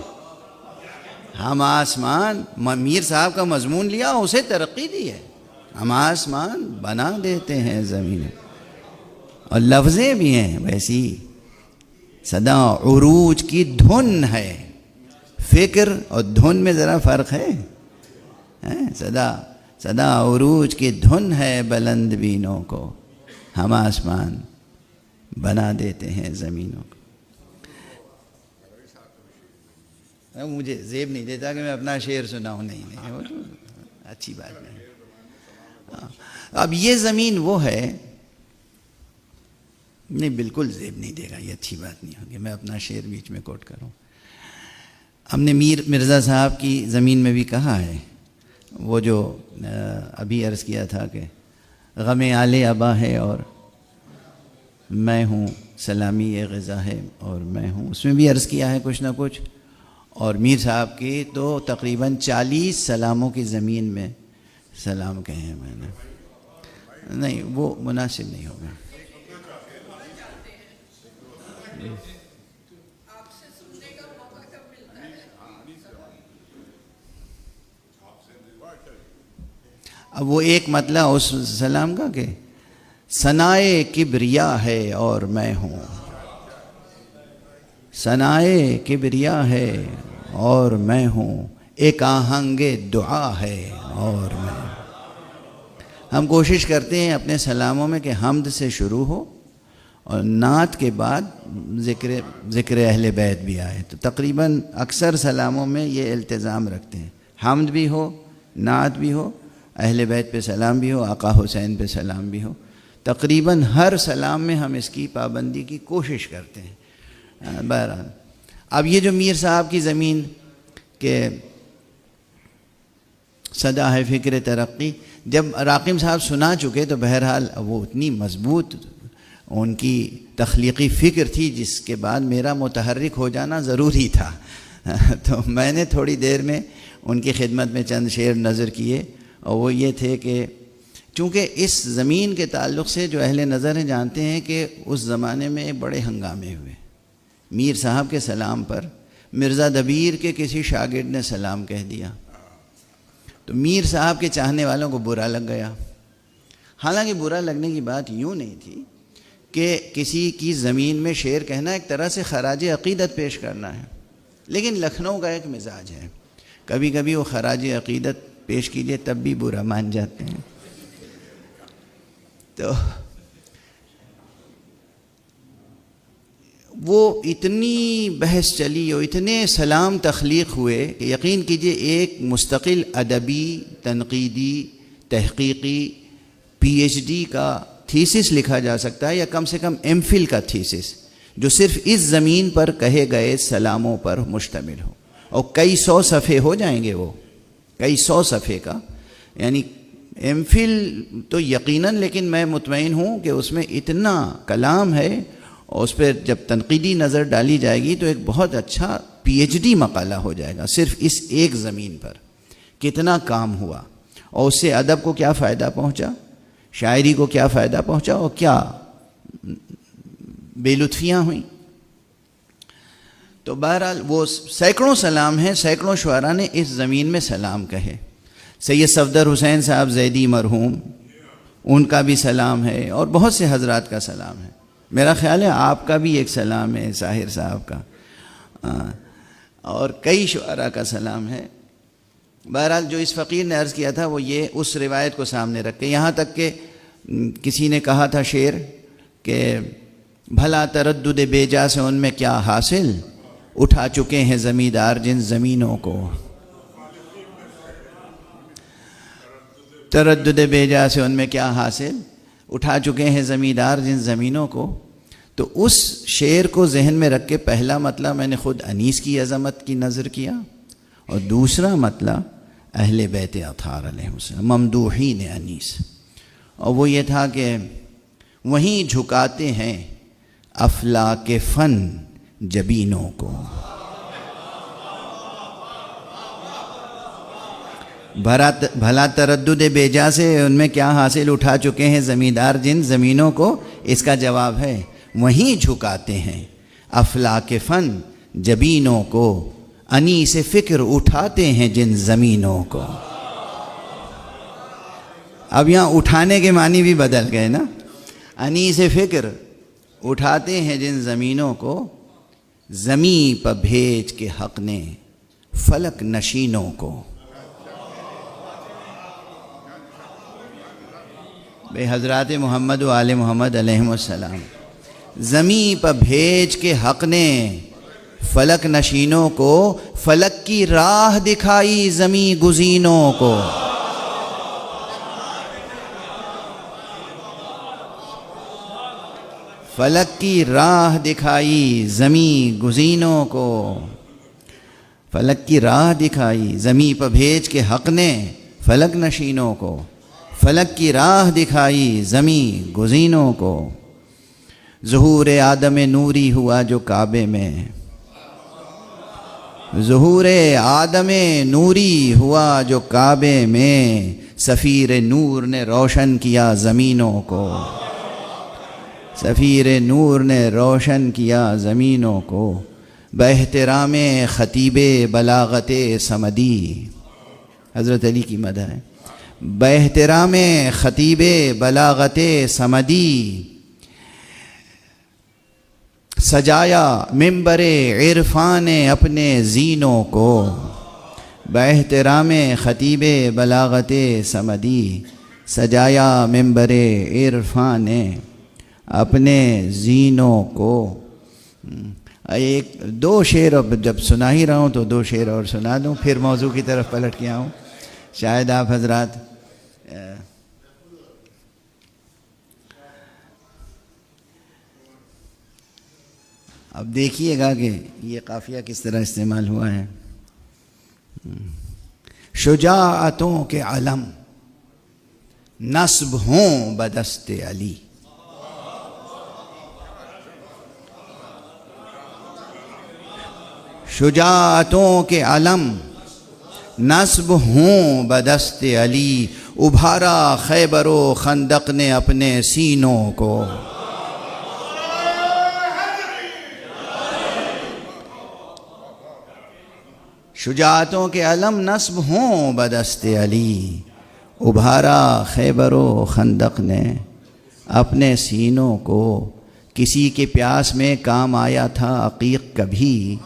Speaker 1: ہم آسمان، میر صاحب کا مضمون لیا، اسے ترقی دی ہے. ہم آسمان بنا دیتے ہیں زمینیں. اور لفظیں بھی ہیں ویسی. صدا عروج کی دھن ہے. فکر اور دھن میں ذرا فرق ہے. صدا عروج کی دھن ہے بلند بینوں کو، ہم آسمان بنا دیتے ہیں زمینوں کو. مجھے زیب نہیں دیتا کہ میں اپنا شعر سناؤں. نہیں وہ تو اچھی بات نہیں. اب یہ زمین وہ ہے، نہیں بالکل زیب نہیں دے گا، یہ اچھی بات نہیں ہوگی میں اپنا شعر بیچ میں کوٹ کروں. ہم نے میر مرزا صاحب کی زمین میں بھی کہا ہے، وہ جو ابھی عرض کیا تھا کہ غم آل ابا ہے اور میں ہوں، سلامی یہ غذا ہے اور میں ہوں، اس میں بھی عرض کیا ہے کچھ نہ کچھ. اور میر صاحب کی تو تقریباً 40 سلاموں کی زمین میں سلام کہے ہیں میں نے. نہیں وہ مناسب نہیں ہوگا. اب وہ ایک مطلب اس سلام کا کہ ثنائے کبریا ہے اور میں ہوں، ثنائے کبریا ہے اور میں ہوں، ایک آہنگ دعا ہے اور میں ہوں. ہم کوشش کرتے ہیں اپنے سلاموں میں کہ حمد سے شروع ہو اور نعت کے بعد ذکر اہل بیت بھی آئے. تو تقریباً اکثر سلاموں میں یہ التزام رکھتے ہیں، حمد بھی ہو، نعت بھی ہو، اہل بیت پہ سلام بھی ہو، آقا حسین پہ سلام بھی ہو. تقریباً ہر سلام میں ہم اس کی پابندی کی کوشش کرتے ہیں. بہرحال اب یہ جو میر صاحب کی زمین کے صدا ہے فکر ترقی، جب راقم صاحب سنا چکے تو بہرحال وہ اتنی مضبوط ان کی تخلیقی فکر تھی جس کے بعد میرا متحرک ہو جانا ضروری تھا. تو میں نے تھوڑی دیر میں ان کی خدمت میں چند شعر نظر کیے، اور وہ یہ تھے کہ چونکہ اس زمین کے تعلق سے جو اہل نظر ہیں جانتے ہیں کہ اس زمانے میں بڑے ہنگامے ہوئے. میر صاحب کے سلام پر مرزا دبیر کے کسی شاگرد نے سلام کہہ دیا تو میر صاحب کے چاہنے والوں کو برا لگ گیا. حالانکہ برا لگنے کی بات یوں نہیں تھی کہ کسی کی زمین میں شعر کہنا ایک طرح سے خراج عقیدت پیش کرنا ہے، لیکن لکھنؤ کا ایک مزاج ہے، کبھی کبھی وہ خراج عقیدت پیش کیجیے تب بھی برا مان جاتے ہیں. تو وہ اتنی بحث چلی اور اتنے سلام تخلیق ہوئے کہ یقین کیجئے ایک مستقل ادبی، تنقیدی، تحقیقی PhD کا تھیسس لکھا جا سکتا ہے، یا کم سے کم MPhil کا تھیسس، جو صرف اس زمین پر کہے گئے سلاموں پر مشتمل ہو. اور کئی 100 صفحے ہو جائیں گے، وہ کئی 100 صفحے کا. یعنی MPhil تو یقیناً، لیکن میں مطمئن ہوں کہ اس میں اتنا کلام ہے، اور اس پہ جب تنقیدی نظر ڈالی جائے گی تو ایک بہت اچھا PhD مقالہ ہو جائے گا صرف اس ایک زمین پر. کتنا کام ہوا اور اس سے ادب کو کیا فائدہ پہنچا، شاعری کو کیا فائدہ پہنچا، اور کیا بے لطفیاں ہوئیں. تو بہرحال وہ سینکڑوں سلام ہیں، سینکڑوں شعراء نے اس زمین میں سلام کہے. سید صفدر حسین صاحب زیدی مرحوم، ان کا بھی سلام ہے، اور بہت سے حضرات کا سلام ہے. میرا خیال ہے آپ کا بھی ایک سلام ہے، ساحر صاحب کا، اور کئی شعراء کا سلام ہے. بہرحال جو اس فقیر نے عرض کیا تھا وہ یہ اس روایت کو سامنے رکھ کے، یہاں تک کہ کسی نے کہا تھا شعر کہ بھلا تردد بے جا سے ان میں کیا حاصل، اٹھا چکے ہیں زمیندار جن زمینوں کو. تردد بے جا سے ان میں کیا حاصل، اٹھا چکے ہیں زمیندار جن زمینوں کو. تو اس شعر کو ذہن میں رکھ کے پہلا مطلب میں نے خود انیس کی عظمت کی نظر کیا، اور دوسرا مطلب اہل بیت اطہار علیہ السلام، ممدوحین انیس. اور وہ یہ تھا کہ وہیں جھکاتے ہیں افلاک فن جبینوں کو. بھلا تردد بے جا سے ان میں کیا حاصل، اٹھا چکے ہیں زمیندار جن زمینوں کو. اس کا جواب ہے وہیں جھکاتے ہیں افلاک فن جبینوں کو، انیس فکر اٹھاتے ہیں جن زمینوں کو۔ اب یہاں اٹھانے کے معنی بھی بدل گئے نا، انیس فکر اٹھاتے ہیں جن زمینوں کو، زمیں پہ بھیج کے حق نے فلک نشینوں کو۔ بے حضرات محمد و آل محمد علیہ السلام، زمیں پہ بھیج کے حق نے فلک نشینوں کو، فلک کی راہ دکھائی زمیں گزینوں کو۔ فلک کی راہ دکھائی زمیں گزینوں کو، فلک کی راہ دکھائی زمیں پہ بھیج کے حق نے فلک نشینوں کو، فلک کی راہ دکھائی زمیں گزینوں کو۔ ظہور آدم نوری ہوا جو کعبے میں، ظہور آدم نوری ہوا جو کعبے میں، سفیر نور نے روشن کیا زمینوں کو، سفیر نور نے روشن کیا زمینوں کو۔ باحترام خطیب بلاغت صمدی، حضرت علی کی مدح ہے۔ باحترام خطیب بلاغت صمدی، سجایا ممبر عرفان اپنے زینوں کو۔ باحترام خطیب بلاغت صمدی، سجایا ممبر عرفان اپنے زینوں کو۔ ایک دو شعر اب جب سنا ہی رہا ہوں تو دو شعر اور سنا دوں، پھر موضوع کی طرف پلٹ کے آؤں۔ شاید آپ حضرات اب دیکھیے گا کہ یہ قافیہ کس طرح استعمال ہوا ہے۔ شجاعتوں کے علم نصب ہوں بدست علی، شجاعتوں کے علم نصب ہوں بدست علی، ابھارا خیبر و خندق نے اپنے سینوں کو۔ شجاعتوں کے علم نصب ہوں بدست علی، ابھارا خیبر و خندق نے اپنے سینوں کو۔ کسی کے پیاس میں کام آیا تھا عقیق کبھی،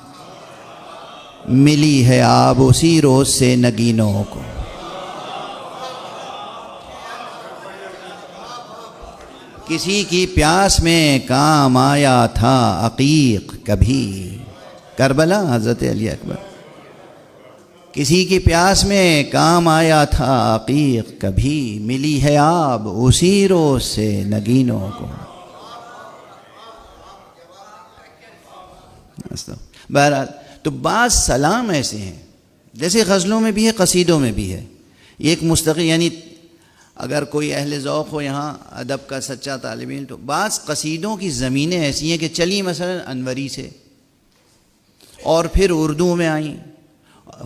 Speaker 1: ملی ہے آب اسی روز سے نگینوں کو۔ کسی کی پیاس میں کام آیا تھا عقیق کبھی، کربلا حضرت علی اکبر۔ کسی کی پیاس میں کام آیا تھا عقیق کبھی، ملی ہے آب اسی روز سے نگینوں کو۔ بہرحال تو بعض سلام ایسے ہیں، جیسے غزلوں میں بھی ہے، قصیدوں میں بھی ہے۔ یہ ایک مستقل، یعنی اگر کوئی اہل ذوق ہو یہاں ادب کا سچا طالب علم، تو بعض قصیدوں کی زمینیں ایسی ہیں کہ چلی مثلا انوری سے، اور پھر اردو میں آئیں،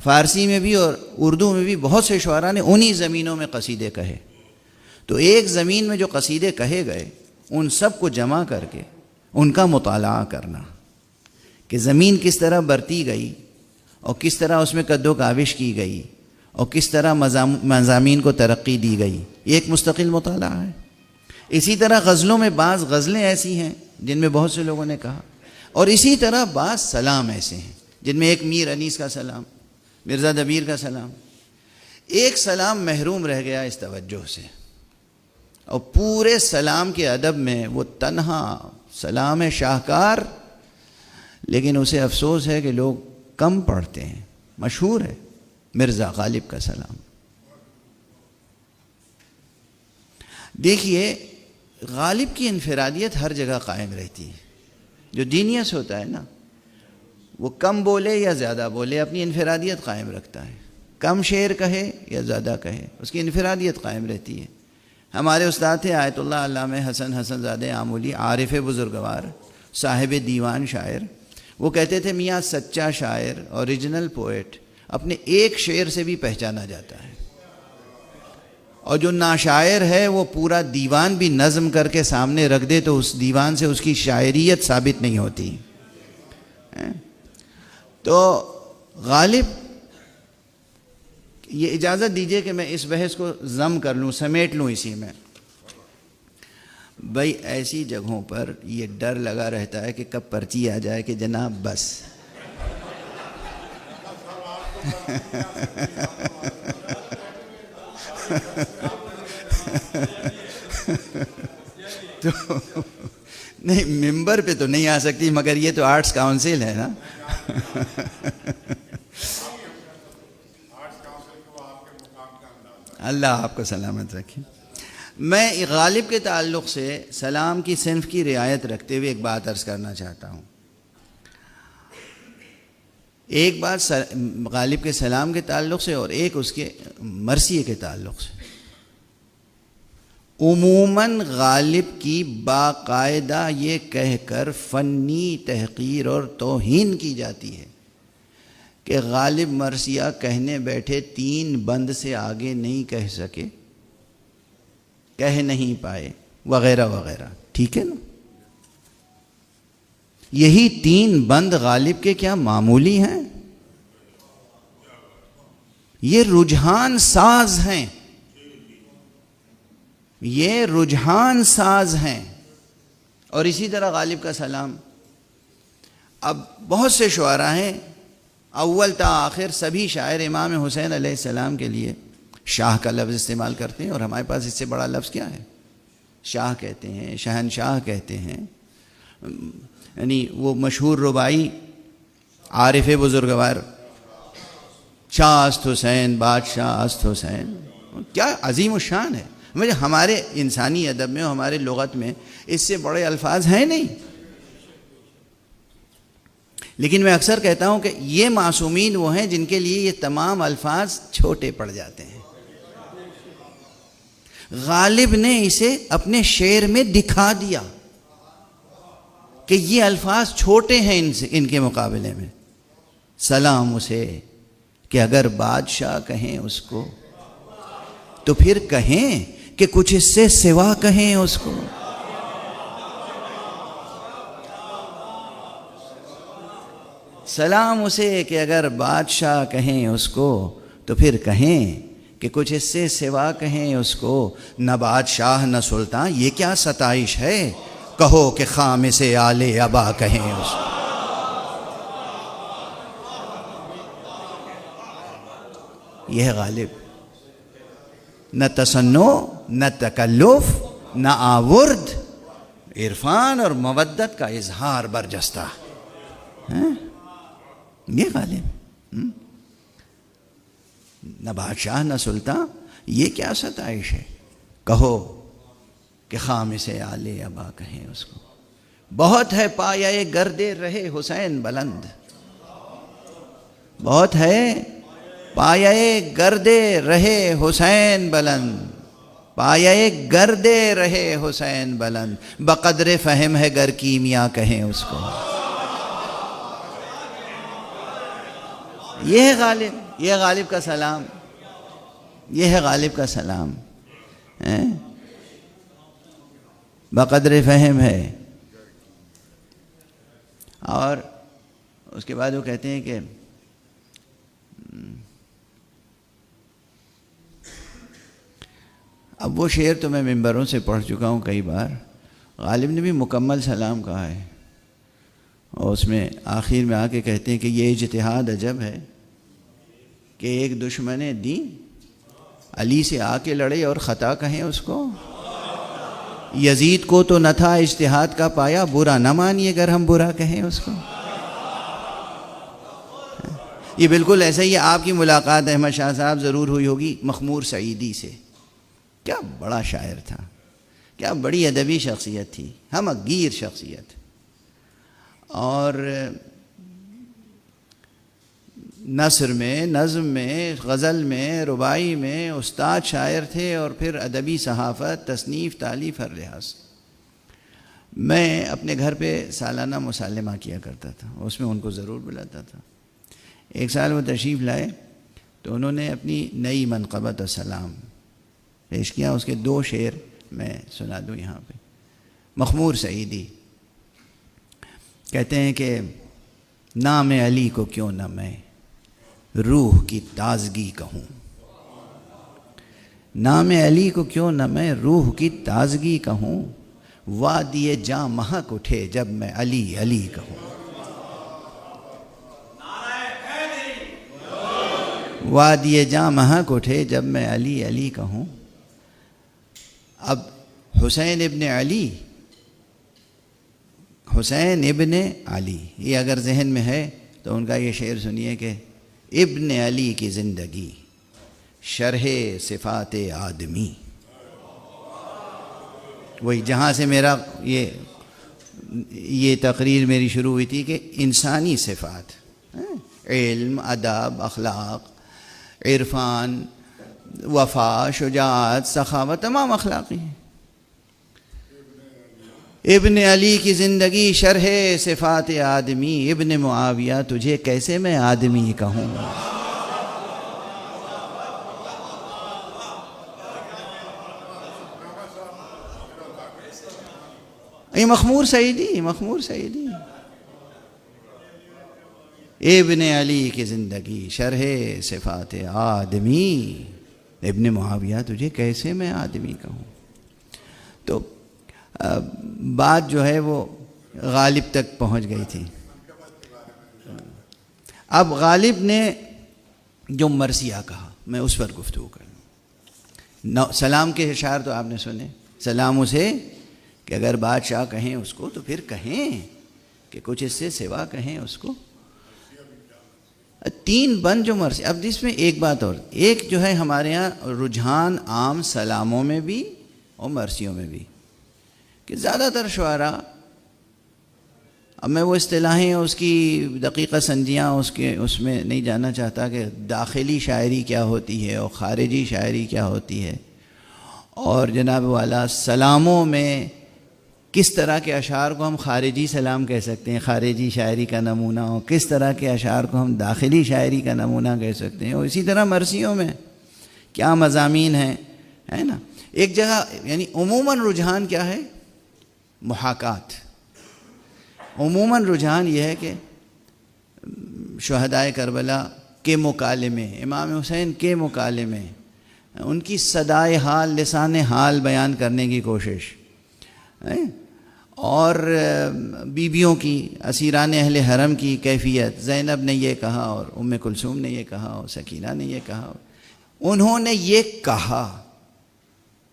Speaker 1: فارسی میں بھی اور اردو میں بھی بہت سے شعراء نے انہی زمینوں میں قصیدے کہے۔ تو ایک زمین میں جو قصیدے کہے گئے ان سب کو جمع کر کے ان کا مطالعہ کرنا کہ زمین کس طرح برتی گئی اور کس طرح اس میں کد و کاوش کی گئی اور کس طرح مضامین کو ترقی دی گئی، یہ ایک مستقل مطالعہ ہے۔ اسی طرح غزلوں میں بعض غزلیں ایسی ہیں جن میں بہت سے لوگوں نے کہا، اور اسی طرح بعض سلام ایسے ہیں جن میں ایک میر انیس کا سلام، مرزا دبیر کا سلام۔ ایک سلام محروم رہ گیا اس توجہ سے، اور پورے سلام کے ادب میں وہ تنہا سلام ہے شاہکار، لیکن اسے افسوس ہے کہ لوگ کم پڑھتے ہیں۔ مشہور ہے مرزا غالب کا سلام۔ دیکھیے غالب کی انفرادیت ہر جگہ قائم رہتی ہے۔ جو جینیس ہوتا ہے نا، وہ کم بولے یا زیادہ بولے اپنی انفرادیت قائم رکھتا ہے، کم شعر کہے یا زیادہ کہے اس کی انفرادیت قائم رہتی ہے۔ ہمارے استاد تھے آیت اللہ علامہ حسن زادہ آمولی، عارف بزرگوار، صاحب دیوان شاعر۔ وہ کہتے تھے میاں سچا شاعر، اوریجنل پوئٹ اپنے ایک شعر سے بھی پہچانا جاتا ہے، اور جو ناشاعر ہے وہ پورا دیوان بھی نظم کر کے سامنے رکھ دے تو اس دیوان سے اس کی شاعریت ثابت نہیں ہوتی۔ تو غالب، یہ اجازت دیجئے کہ میں اس بحث کو ضم کر لوں، سمیٹ لوں اسی میں. بھائی ایسی جگہوں پر یہ ڈر لگا رہتا ہے کہ کب پرچی آ جائے کہ جناب بس. تو نہیں، ممبر پہ تو نہیں آ سکتی، مگر یہ تو آرٹس کاؤنسل ہے نا. اللہ آپ کو سلامت رکھے. میں غالب کے تعلق سے سلام کی صنف کی رعایت رکھتے ہوئے ایک بات عرض کرنا چاہتا ہوں. ایک بات غالب کے سلام کے تعلق سے اور ایک اس کے مرثیے کے تعلق سے. عموماً غالب کی باقاعدہ یہ کہہ کر فنی تحقیر اور توہین کی جاتی ہے کہ غالب مرثیہ کہنے بیٹھے 3 بند سے آگے نہیں کہہ سکے، کہہ نہیں پائے، وغیرہ وغیرہ. ٹھیک ہے نا؟ یہی 3 بند غالب کے کیا معمولی ہیں؟ یہ رجحان ساز ہیں، یہ رجحان ساز ہیں. اور اسی طرح غالب کا سلام، اب بہت سے شعراء ہیں اول تا آخر سبھی شاعر امام حسین علیہ السلام کے لیے شاہ کا لفظ استعمال کرتے ہیں، اور ہمارے پاس اس سے بڑا لفظ کیا ہے؟ شاہ کہتے ہیں، شہنشاہ کہتے ہیں. یعنی وہ مشہور ربائی عارف بزرگوار، شاہ است حسین بادشاہ است حسین، کیا عظیم الشان ہے. مجھے ہمارے انسانی ادب میں اور ہمارے لغت میں اس سے بڑے الفاظ ہیں نہیں. لیکن میں اکثر کہتا ہوں کہ یہ معصومین وہ ہیں جن کے لیے یہ تمام الفاظ چھوٹے پڑ جاتے ہیں. غالب نے اسے اپنے شعر میں دکھا دیا کہ یہ الفاظ چھوٹے ہیں ان کے مقابلے میں. سلام اسے کہ اگر بادشاہ کہیں اس کو تو پھر کہیں کہ کچھ اس سے سوا کہیں اس کو. سلام اسے کہ اگر بادشاہ کہیں اس کو تو پھر کہیں کہ کچھ اس سے سوا کہیں اس کو. نہ بادشاہ نہ سلطان، یہ کیا ستائش ہے، کہو کہ خام سے آل ابا کہیں اس کو. یہ ہے غالب. نہ تصنع، نہ تکلف، نہ آورد، عرفان اور مودت کا اظہار برجستہ. یہ غالب. نہ بادشاہ نہ سلطان، یہ کیا ستائش ہے، کہو کہ خام سے آل ابا کہیں اس کو. بہت ہے پایہ گردے رہے حسین بلند، بہت ہے پایہ گردے رہے حسین بلند، پایہ گردے رہے حسین بلند، بقدر فہم ہے گر کیمیا کہیں اس کو. یہ ہے غالب، یہ غالب کا سلام، یہ ہے غالب کا سلام. بقدر فہم ہے. اور اس کے بعد وہ کہتے ہیں کہ اب وہ شعر تو میں ممبروں سے پڑھ چکا ہوں کئی بار. غالب نے بھی مکمل سلام کہا ہے، اور اس میں آخر میں آ کے کہتے ہیں کہ یہ اجتہاد عجب ہے کہ ایک دشمن دین علی سے آ کے لڑے اور خطا کہیں اس کو. یزید کو تو نہ تھا اجتہاد کا پایا، برا نہ مانیے اگر ہم برا کہیں اس کو. یہ بالکل ایسا ہی. آپ کی ملاقات احمد شاہ صاحب ضرور ہوئی ہوگی مخمور سعیدی سے. کیا بڑا شاعر تھا، کیا بڑی ادبی شخصیت تھی، ہم گیر شخصیت. اور نثر میں، نظم میں، غزل میں، ربائی میں استاد شاعر تھے، اور پھر ادبی صحافت، تصنیف، تالیف، ہر لحاظ. میں اپنے گھر پہ سالانہ مسلمہ کیا کرتا تھا، اس میں ان کو ضرور بلاتا تھا. ایک سال وہ تشریف لائے تو انہوں نے اپنی نئی منقبت و سلام پیش کیا. اس کے 2 شعر میں سنا دوں یہاں پہ. مخمور سعیدی کہتے ہیں کہ نام علی کو کیوں نہ میں روح کی تازگی کہوں، نام علی کو کیوں نہ میں روح کی تازگی کہوں، وادی جاں مہک اٹھے جب میں علی علی کہوں، وادی جاں مہک اٹھے جب میں علی علی کہوں۔ اب حسین ابن علی، حسین ابن علی، یہ اگر ذہن میں ہے تو ان کا یہ شعر سنیے کہ ابن علی کی زندگی شرح صفات آدمی، وہی جہاں سے میرا یہ تقریر میری شروع ہوئی تھی کہ انسانی صفات، علم، ادب، اخلاق، عرفان، وفا، شجاعت، سخاوت، تمام اخلاقی ہیں۔ ابن علی کی زندگی شرح صفات آدمی، ابن معاویہ تجھے کیسے میں آدمی کہوں، یہ مخمور سعیدی، ابن علی کی زندگی شرح صفات آدمی، ابن معاویہ تجھے کیسے میں آدمی کہوں۔ تو بات جو ہے وہ غالب تک پہنچ گئی تھی۔ اب غالب نے جو مرثیہ کہا میں اس پر گفتگو کروں۔ سلام کے اشعار تو آپ نے سنے، سلام اسے کہ اگر بادشاہ کہیں اس کو تو پھر کہیں کہ کچھ اس سے سوا کہیں اس کو۔ 3 بند جو مرثی، اب اس میں ایک بات اور، ایک جو ہے ہمارے ہاں رجحان عام سلاموں میں بھی اور مرثیوں میں بھی، کہ زیادہ تر شعراء، اب میں وہ اصطلاحیں اس کی دقیقہ سنجیاں اس میں نہیں جانا چاہتا کہ داخلی شاعری کیا ہوتی ہے اور خارجی شاعری کیا ہوتی ہے، اور جناب والا سلاموں میں کس طرح کے اشعار کو ہم خارجی سلام کہہ سکتے ہیں، خارجی شاعری کا نمونہ ہو، کس طرح کے اشعار کو ہم داخلی شاعری کا نمونہ کہہ سکتے ہیں، اور اسی طرح مرثیوں میں کیا مضامین ہیں، ہے نا۔ ایک جگہ یعنی عموماً رجحان کیا ہے، محاکات، عموماً رجحان یہ ہے کہ شہدائے کربلا کے مکالمے، امام حسین کے مکالمے، ان کی صدائے حال، لسان حال بیان کرنے کی کوشش، اور بیویوں کی، اسیران اہل حرم کی کیفیت، زینب نے یہ کہا اور ام کلثوم نے یہ کہا اور سکینہ نے یہ کہا، انہوں نے یہ کہا۔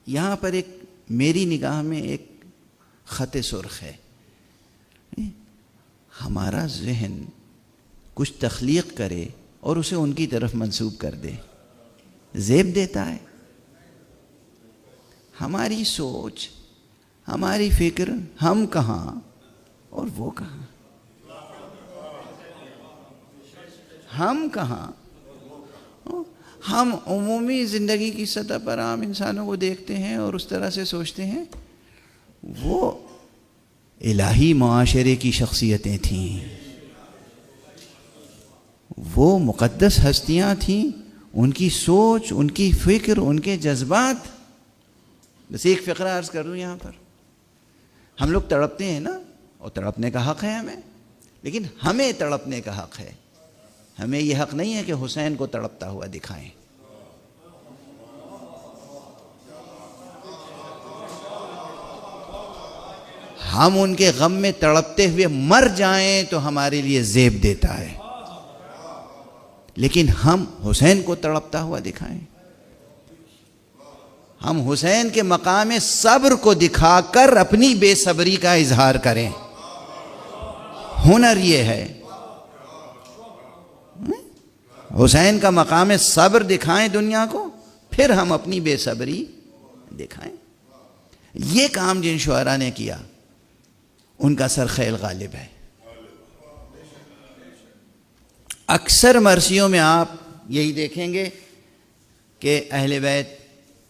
Speaker 1: یہاں پر ایک میری نگاہ میں ایک خط سرخ ہے، ہمارا ذہن کچھ تخلیق کرے اور اسے ان کی طرف منسوب کر دے، زیب دیتا ہے۔ ہماری سوچ، ہماری فکر، ہم کہاں اور وہ کہاں، ہم کہاں۔ ہم عمومی زندگی کی سطح پر عام انسانوں کو دیکھتے ہیں اور اس طرح سے سوچتے ہیں وہ الہی معاشرے کی شخصیتیں تھیں، وہ مقدس ہستیاں تھیں، ان کی سوچ، ان کی فکر، ان کے جذبات۔ بس ایک فقرہ عرض کر دوں یہاں پر، ہم لوگ تڑپتے ہیں نا، اور تڑپنے کا حق ہے ہمیں، لیکن ہمیں تڑپنے کا حق ہے، ہمیں یہ حق نہیں ہے کہ حسین کو تڑپتا ہوا دکھائیں۔ ہم ان کے غم میں تڑپتے ہوئے مر جائیں تو ہمارے لیے زیب دیتا ہے، لیکن ہم حسین کو تڑپتا ہوا دکھائیں، ہم حسین کے مقام صبر کو دکھا کر اپنی بے صبری کا اظہار کریں۔ ہنر یہ ہے، حسین کا مقام صبر دکھائیں دنیا کو، پھر ہم اپنی بے صبری دکھائیں۔ یہ کام جن شعراء نے کیا ان کا سرخیل غالب ہے۔ اکثر مرثیوں میں آپ یہی دیکھیں گے کہ اہل بیت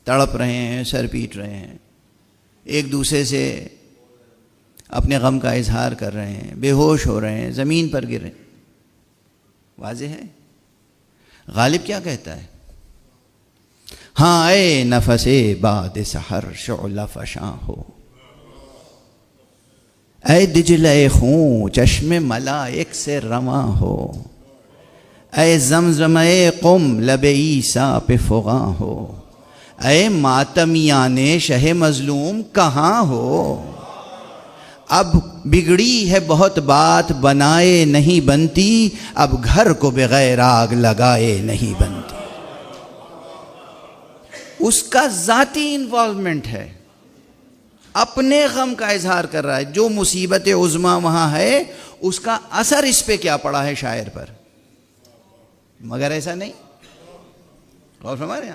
Speaker 1: تڑپ رہے ہیں، سر پیٹ رہے ہیں، ایک دوسرے سے اپنے غم کا اظہار کر رہے ہیں، بے ہوش ہو رہے ہیں، زمین پر گر رہے ہیں۔ واضح ہے غالب کیا کہتا ہے؟ ہاں اے نفس باد سحر شعلہ فشاں ہو، اے دجلے خوں چشم ملائک سے رواں ہو، اے زمزمے قم لب عیسیٰ پہ فغاں ہو، اے ماتمیان شہ مظلوم کہاں ہو، اب بگڑی ہے بہت بات بنائے نہیں بنتی، اب گھر کو بغیر آگ لگائے نہیں بنتی۔ اس کا ذاتی انوالومنٹ ہے، اپنے غم کا اظہار کر رہا ہے، جو مصیبت عظمیٰ وہاں ہے اس کا اثر اس پہ کیا پڑا ہے شاعر پر، مگر ایسا نہیں۔ غور فرما رہے ہیں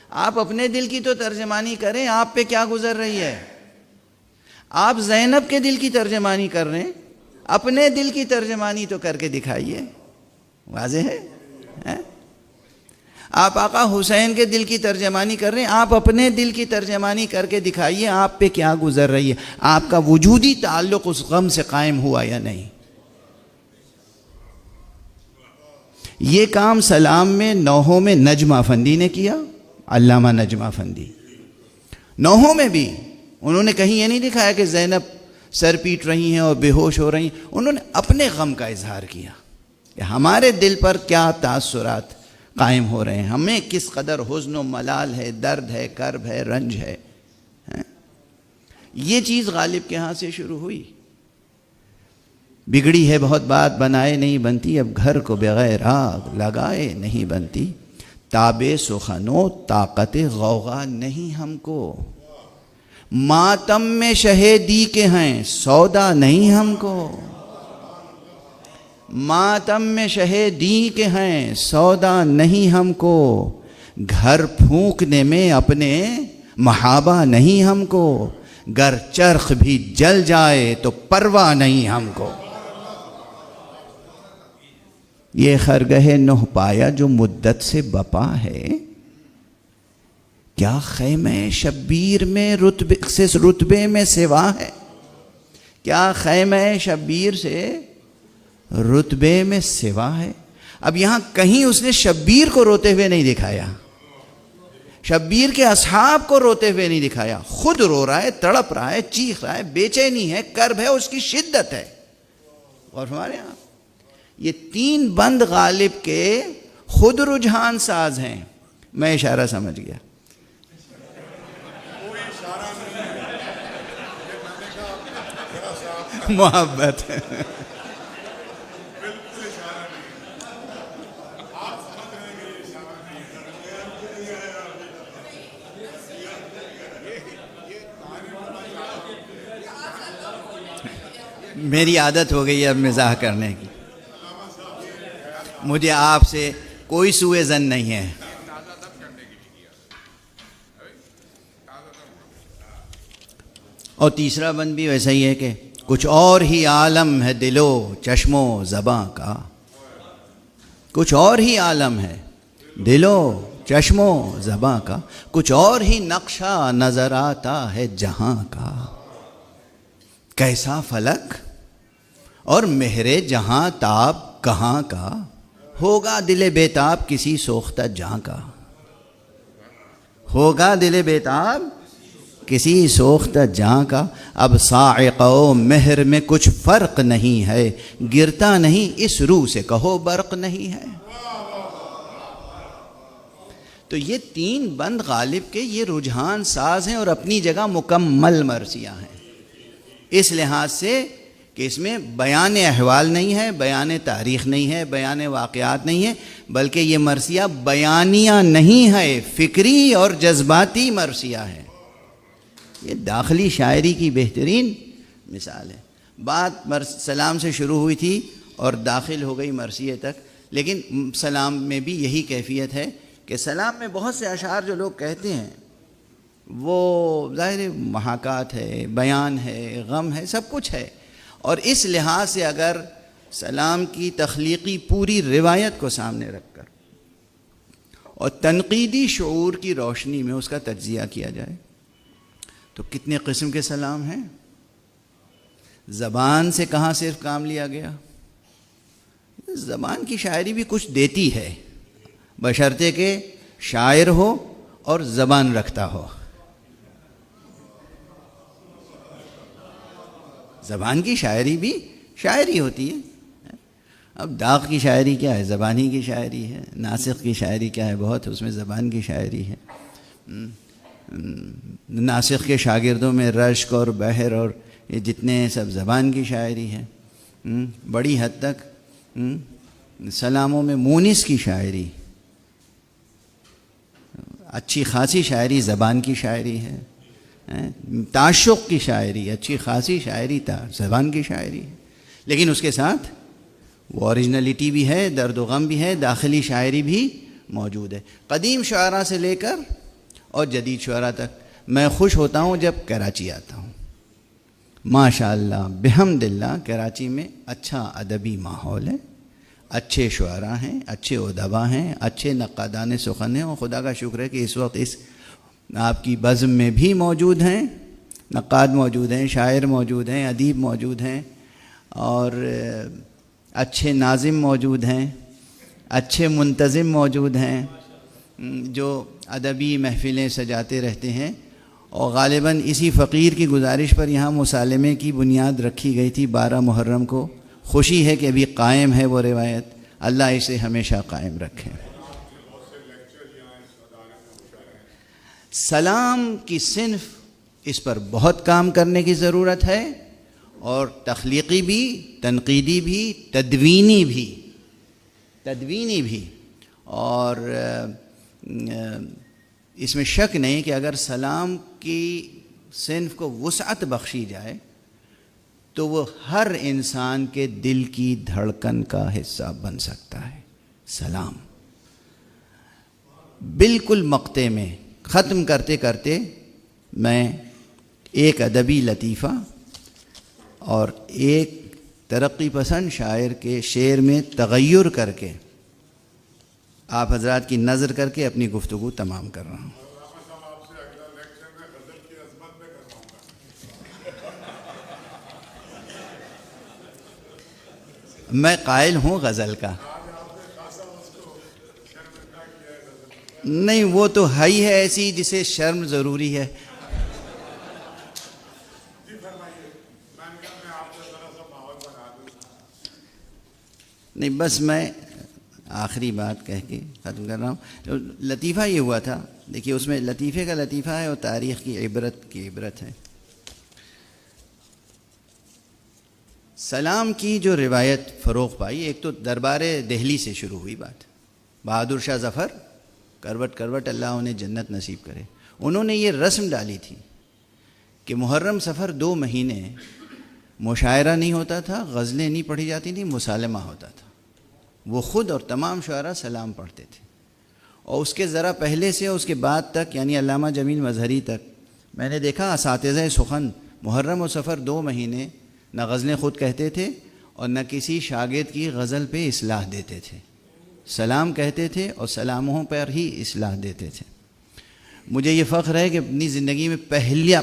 Speaker 1: آپ اپنے دل کی تو ترجمانی کریں، آپ پہ کیا گزر رہی ہے۔ آپ زینب کے دل کی ترجمانی کر رہے ہیں، اپنے دل کی ترجمانی تو کر کے دکھائیے، واضح ہے۔ آپ آقا حسین کے دل کی ترجمانی کر رہے ہیں، آپ اپنے دل کی ترجمانی کر کے دکھائیے آپ پہ کیا گزر رہی ہے، آپ کا وجودی تعلق اس غم سے قائم ہوا یا نہیں۔ یہ کام سلام میں نوحوں میں نجم افندی نے کیا، علامہ نجم افندی۔ نوحوں میں بھی انہوں نے کہیں یہ نہیں دکھایا کہ زینب سر پیٹ رہی ہیں اور بے ہوش ہو رہی ہیں، انہوں نے اپنے غم کا اظہار کیا کہ ہمارے دل پر کیا تاثرات قائم ہو رہے ہیں، ہمیں کس قدر حزن و ملال ہے، درد ہے، کرب ہے، رنج ہے۔ یہ چیز غالب کے ہاں سے شروع ہوئی۔ بگڑی ہے بہت بات بنائے نہیں بنتی، اب گھر کو بغیر آگ لگائے نہیں بنتی، تابِ سخنوں طاقت غوغا نہیں ہم کو، ماتم میں شہیدی کے ہیں سودا نہیں ہم کو، ماتم میں شہیدی کے ہیں سودا نہیں ہم کو، گھر پھونکنے میں اپنے محابہ نہیں ہم کو، گر چرخ بھی جل جائے تو پرواہ نہیں ہم کو۔ یہ خرگہ نوح پایا جو مدت سے بپا ہے، کیا خیمہ شبیر میں رتبے میں سوا ہے، کیا خیمہ شبیر سے رتبے میں سوا ہے۔ اب یہاں کہیں اس نے شبیر کو روتے ہوئے نہیں دکھایا، شبیر کے اصحاب کو روتے ہوئے نہیں دکھایا، خود رو رہا ہے، تڑپ رہا ہے، چیخ رہا ہے، بے چینی ہے، کرب ہے، اس کی شدت ہے۔ اور ہمارے یہاں یہ تین بند غالب کے خود رجحان ساز ہیں۔ میں اشارہ سمجھ گیا۔ محبت میری عادت ہو گئی ہے اب مزاح کرنے کی، مجھے آپ سے کوئی سوء ظن نہیں ہے۔ اور تیسرا بند بھی ویسا ہی ہے کہ کچھ اور ہی عالم ہے دل و چشم و زباں کا، کچھ اور ہی عالم ہے دل و چشم و زباں کا، کچھ اور ہی نقشہ نظر آتا ہے جہاں کا، کیسا فلک اور مہر جہاں تاب کہاں کا، ہوگا دل بیتاب کسی سوختہ جاں کا، ہوگا دل بیتاب کسی سوختہ جاں کا، اب صاعقہ و مہر میں کچھ فرق نہیں ہے، گرتا نہیں اس روح سے کہو برق نہیں ہے۔ تو یہ تین بند غالب کے یہ رجحان ساز ہیں اور اپنی جگہ مکمل مرثیہ ہیں، اس لحاظ سے کہ اس میں بیان احوال نہیں ہے، بیان تاریخ نہیں ہے، بیان واقعات نہیں ہے، بلکہ یہ مرثیہ بیانیہ نہیں ہے، فکری اور جذباتی مرثیہ ہے۔ یہ داخلی شاعری کی بہترین مثال ہے۔ بات سلام سے شروع ہوئی تھی اور داخل ہو گئی مرثیے تک، لیکن سلام میں بھی یہی کیفیت ہے کہ سلام میں بہت سے اشعار جو لوگ کہتے ہیں وہ ظاہر محاکات ہے، بیان ہے، غم ہے، سب کچھ ہے، اور اس لحاظ سے اگر سلام کی تخلیقی پوری روایت کو سامنے رکھ کر اور تنقیدی شعور کی روشنی میں اس کا تجزیہ کیا جائے تو کتنے قسم کے سلام ہیں۔ زبان سے کہاں صرف کام لیا گیا، زبان کی شاعری بھی کچھ دیتی ہے، بشرطے کہ شاعر ہو اور زبان رکھتا ہو۔ زبان کی شاعری بھی شاعری ہوتی ہے. اب داغ کی شاعری کیا ہے؟ زبانی کی شاعری ہے. ناسخ کی شاعری کیا ہے؟ بہت اس میں زبان کی شاعری ہے. ناسخ کے شاگردوں میں رشک اور بحر اور یہ جتنے سب زبان کی شاعری ہے. بڑی حد تک سلاموں میں مونس کی شاعری، اچھی خاصی شاعری زبان کی شاعری ہے. تعشق کی شاعری، اچھی خاصی شاعری زبان کی شاعری ہے. لیکن اس کے ساتھ وہ اوریجنلٹی بھی ہے، درد و غم بھی ہے، داخلی شاعری بھی موجود ہے. قدیم شعراء سے لے کر اور جدید شعراء تک میں خوش ہوتا ہوں جب کراچی آتا ہوں. ماشاء اللہ بحمد اللہ کراچی میں اچھا ادبی ماحول ہے، اچھے شعراء ہیں، اچھے ادبا ہیں، اچھے نقادان سخن ہیں. اور خدا کا شکر ہے کہ اس وقت اس آپ کی بزم میں بھی موجود ہیں، نقاد موجود ہیں، شاعر موجود ہیں، ادیب موجود ہیں، اور اچھے ناظم موجود ہیں، اچھے منتظم موجود ہیں جو ادبی محفلیں سجاتے رہتے ہیں. اور غالباً اسی فقیر کی گزارش پر یہاں مسالمے کی بنیاد رکھی گئی تھی 12 محرم کو. خوشی ہے کہ ابھی قائم ہے وہ روایت. اللہ اسے ہمیشہ قائم رکھے. سلام کی صنف اس پر بہت کام کرنے کی ضرورت ہے، اور تخلیقی بھی، تنقیدی بھی، تدوینی بھی. اور اس میں شک نہیں کہ اگر سلام کی صنف کو وسعت بخشی جائے تو وہ ہر انسان کے دل کی دھڑکن کا حصہ بن سکتا ہے. سلام بالکل مقطع میں ختم کرتے کرتے میں ایک ادبی لطیفہ اور ایک ترقی پسند شاعر کے شعر میں تغیر کر کے آپ حضرات کی نظر کر کے اپنی گفتگو تمام کر رہا ہوں. میں قائل ہوں غزل کا. نہیں، وہ تو ہے ہی ہے ایسی جسے شرم ضروری ہے. نہیں، بس میں آخری بات کہہ کے ختم کر رہا ہوں. لطیفہ یہ ہوا تھا، دیکھیے اس میں لطیفے کا لطیفہ ہے اور تاریخ کی عبرت ہے. سلام کی جو روایت فروغ پائی، ایک تو دربار دہلی سے شروع ہوئی بات. بہادر شاہ ظفر کروٹ کروٹ اللہ انہیں جنت نصیب کرے، انہوں نے یہ رسم ڈالی تھی کہ محرم سفر 2 مہینے مشاعرہ نہیں ہوتا تھا، غزلیں نہیں پڑھی جاتی تھیں، مسالمہ ہوتا تھا. وہ خود اور تمام شعراء سلام پڑھتے تھے. اور اس کے ذرا پہلے سے اس کے بعد تک، یعنی علامہ جمیل مظہری تک میں نے دیکھا اساتذہ سخن محرم و سفر 2 مہینے نہ غزلیں خود کہتے تھے اور نہ کسی شاگرد کی غزل پہ اصلاح دیتے تھے. سلام کہتے تھے اور سلاموں پر ہی اصلاح دیتے تھے. مجھے یہ فخر ہے کہ اپنی زندگی میں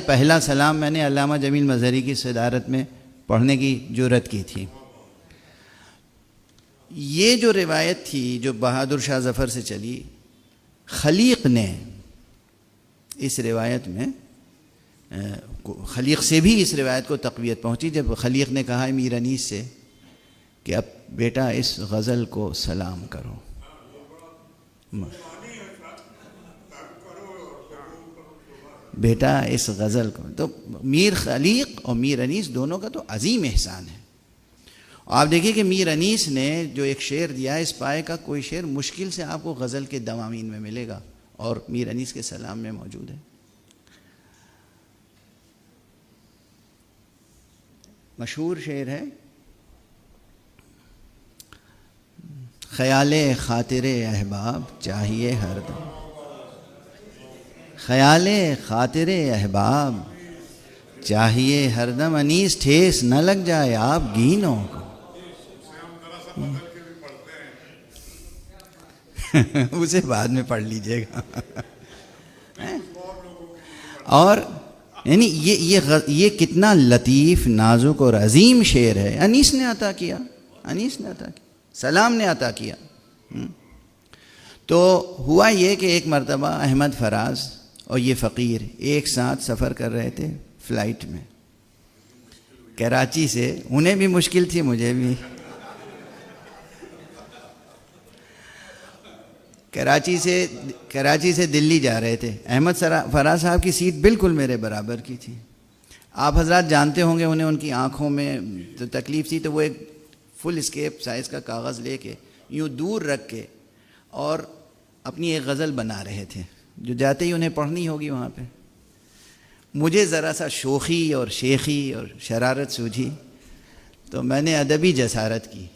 Speaker 1: پہلا سلام میں نے علامہ جمیل مظہری کی صدارت میں پڑھنے کی جرأت کی تھی. یہ جو روایت تھی جو بہادر شاہ ظفر سے چلی، خلیق نے اس روایت میں خلیق سے بھی اس روایت کو تقویت پہنچی جب خلیق نے کہا امیر انیس سے کہ اب بیٹا اس غزل کو سلام کرو. بیٹا اس غزل کو، تو میر خلیق اور میر انیس دونوں کا تو عظیم احسان ہے. آپ دیکھیے کہ میر انیس نے جو ایک شعر دیا ہے، اس پائے کا کوئی شعر مشکل سے آپ کو غزل کے دوامین میں ملے گا اور میر انیس کے سلام میں موجود ہے. مشہور شعر ہے، خیال خاطر احباب چاہیے ہر دم، خیال خاطر احباب چاہیے ہر دم، انیس ٹھیس نہ لگ جائے آپ گینوں کو. اسے بعد میں پڑھ لیجئے گا. اور یعنی یہ کتنا لطیف، نازک اور عظیم شعر ہے. انیس نے عطا کیا، سلام نے عطا کیا. تو ہوا یہ کہ ایک مرتبہ احمد فراز اور یہ فقیر ایک ساتھ سفر کر رہے تھے فلائٹ میں. کراچی سے، انہیں بھی مشکل تھی مجھے بھی، کراچی سے دلی جا رہے تھے. احمد فراز صاحب کی سیٹ بالکل میرے برابر کی تھی. آپ حضرات جانتے ہوں گے انہیں، ان کی آنکھوں میں تو تکلیف تھی، تو وہ ایک فل اسکیپ سائز کا کاغذ لے کے یوں دور رکھ کے اور اپنی ایک غزل بنا رہے تھے جو جاتے ہی انہیں پڑھنی ہوگی وہاں پہ. مجھے ذرا سا شوخی اور شیخی اور شرارت سوجھی، تو میں نے ادبی جسارت کی،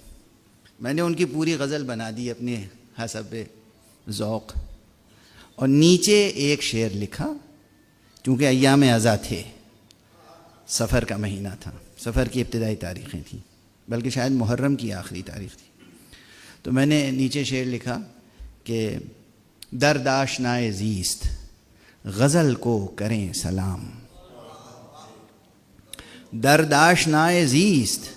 Speaker 1: میں نے ان کی پوری غزل بنا دی اپنے حسب ذوق، اور نیچے ایک شعر لکھا. چونکہ ایام ازاں تھے، سفر کا مہینہ تھا، سفر کی ابتدائی تاریخیں تھیں، بلکہ شاید محرم کی آخری تاریخ تھی. تو میں نے نیچے شعر لکھا کہ درد آشنائے زیست غزل کو کریں سلام، درد آشنائے زیست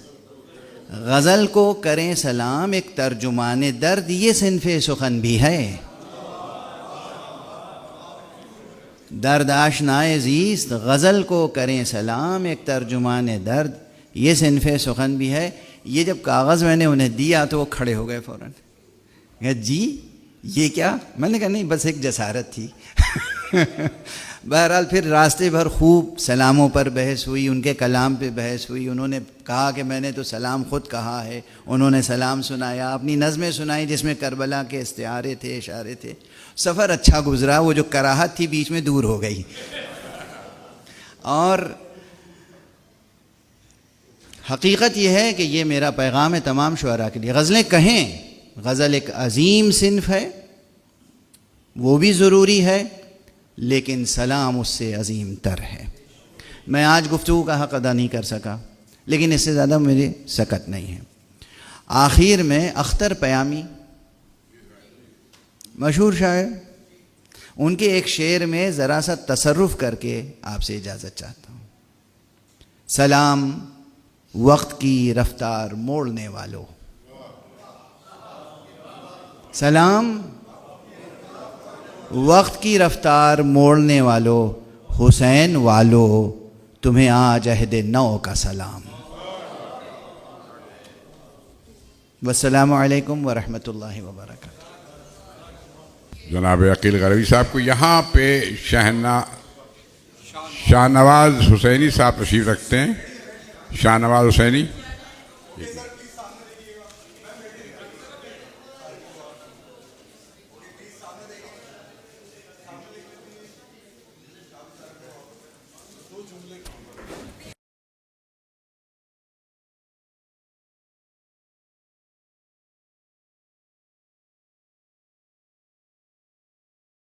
Speaker 1: غزل کو کریں سلام، ایک ترجمان درد یہ صنف سخن بھی ہے. درد آشنائے زیست غزل کو کریں سلام، ایک ترجمان درد یہ صنف سخن بھی ہے. یہ جب کاغذ میں نے انہیں دیا تو وہ کھڑے ہو گئے فوراً. جی یہ کیا؟ میں نے کہا نہیں، بس ایک جسارت تھی. بہرحال پھر راستے بھر خوب سلاموں پر بحث ہوئی، ان کے کلام پہ بحث ہوئی. انہوں نے کہا کہ میں نے تو سلام خود کہا ہے، انہوں نے سلام سنایا، اپنی نظمیں سنائی جس میں کربلا کے استعارے تھے، اشارے تھے. سفر اچھا گزرا، وہ جو کراہت تھی بیچ میں دور ہو گئی. اور حقیقت یہ ہے کہ یہ میرا پیغام ہے تمام شعراء کے لیے. غزلیں کہیں، غزل ایک عظیم صنف ہے، وہ بھی ضروری ہے، لیکن سلام اس سے عظیم تر ہے. میں آج گفتگو کا حق ادا نہیں کر سکا، لیکن اس سے زیادہ میری سکت نہیں ہے. آخر میں اختر پیامی مشہور شاعر، ان کے ایک شعر میں ذرا سا تصرف کر کے آپ سے اجازت چاہتا ہوں. سلام وقت کی رفتار موڑنے والوں، سلام وقت کی رفتار موڑنے والو، حسین والو تمہیں آج عہد نو کا سلام. والسلام علیکم ورحمۃ اللہ وبرکاتہ.
Speaker 2: جناب عقیل غروی صاحب کو یہاں پہ شاہ نواز حسینی صاحب تشریف رکھتے ہیں. شاہ نواز حسینی.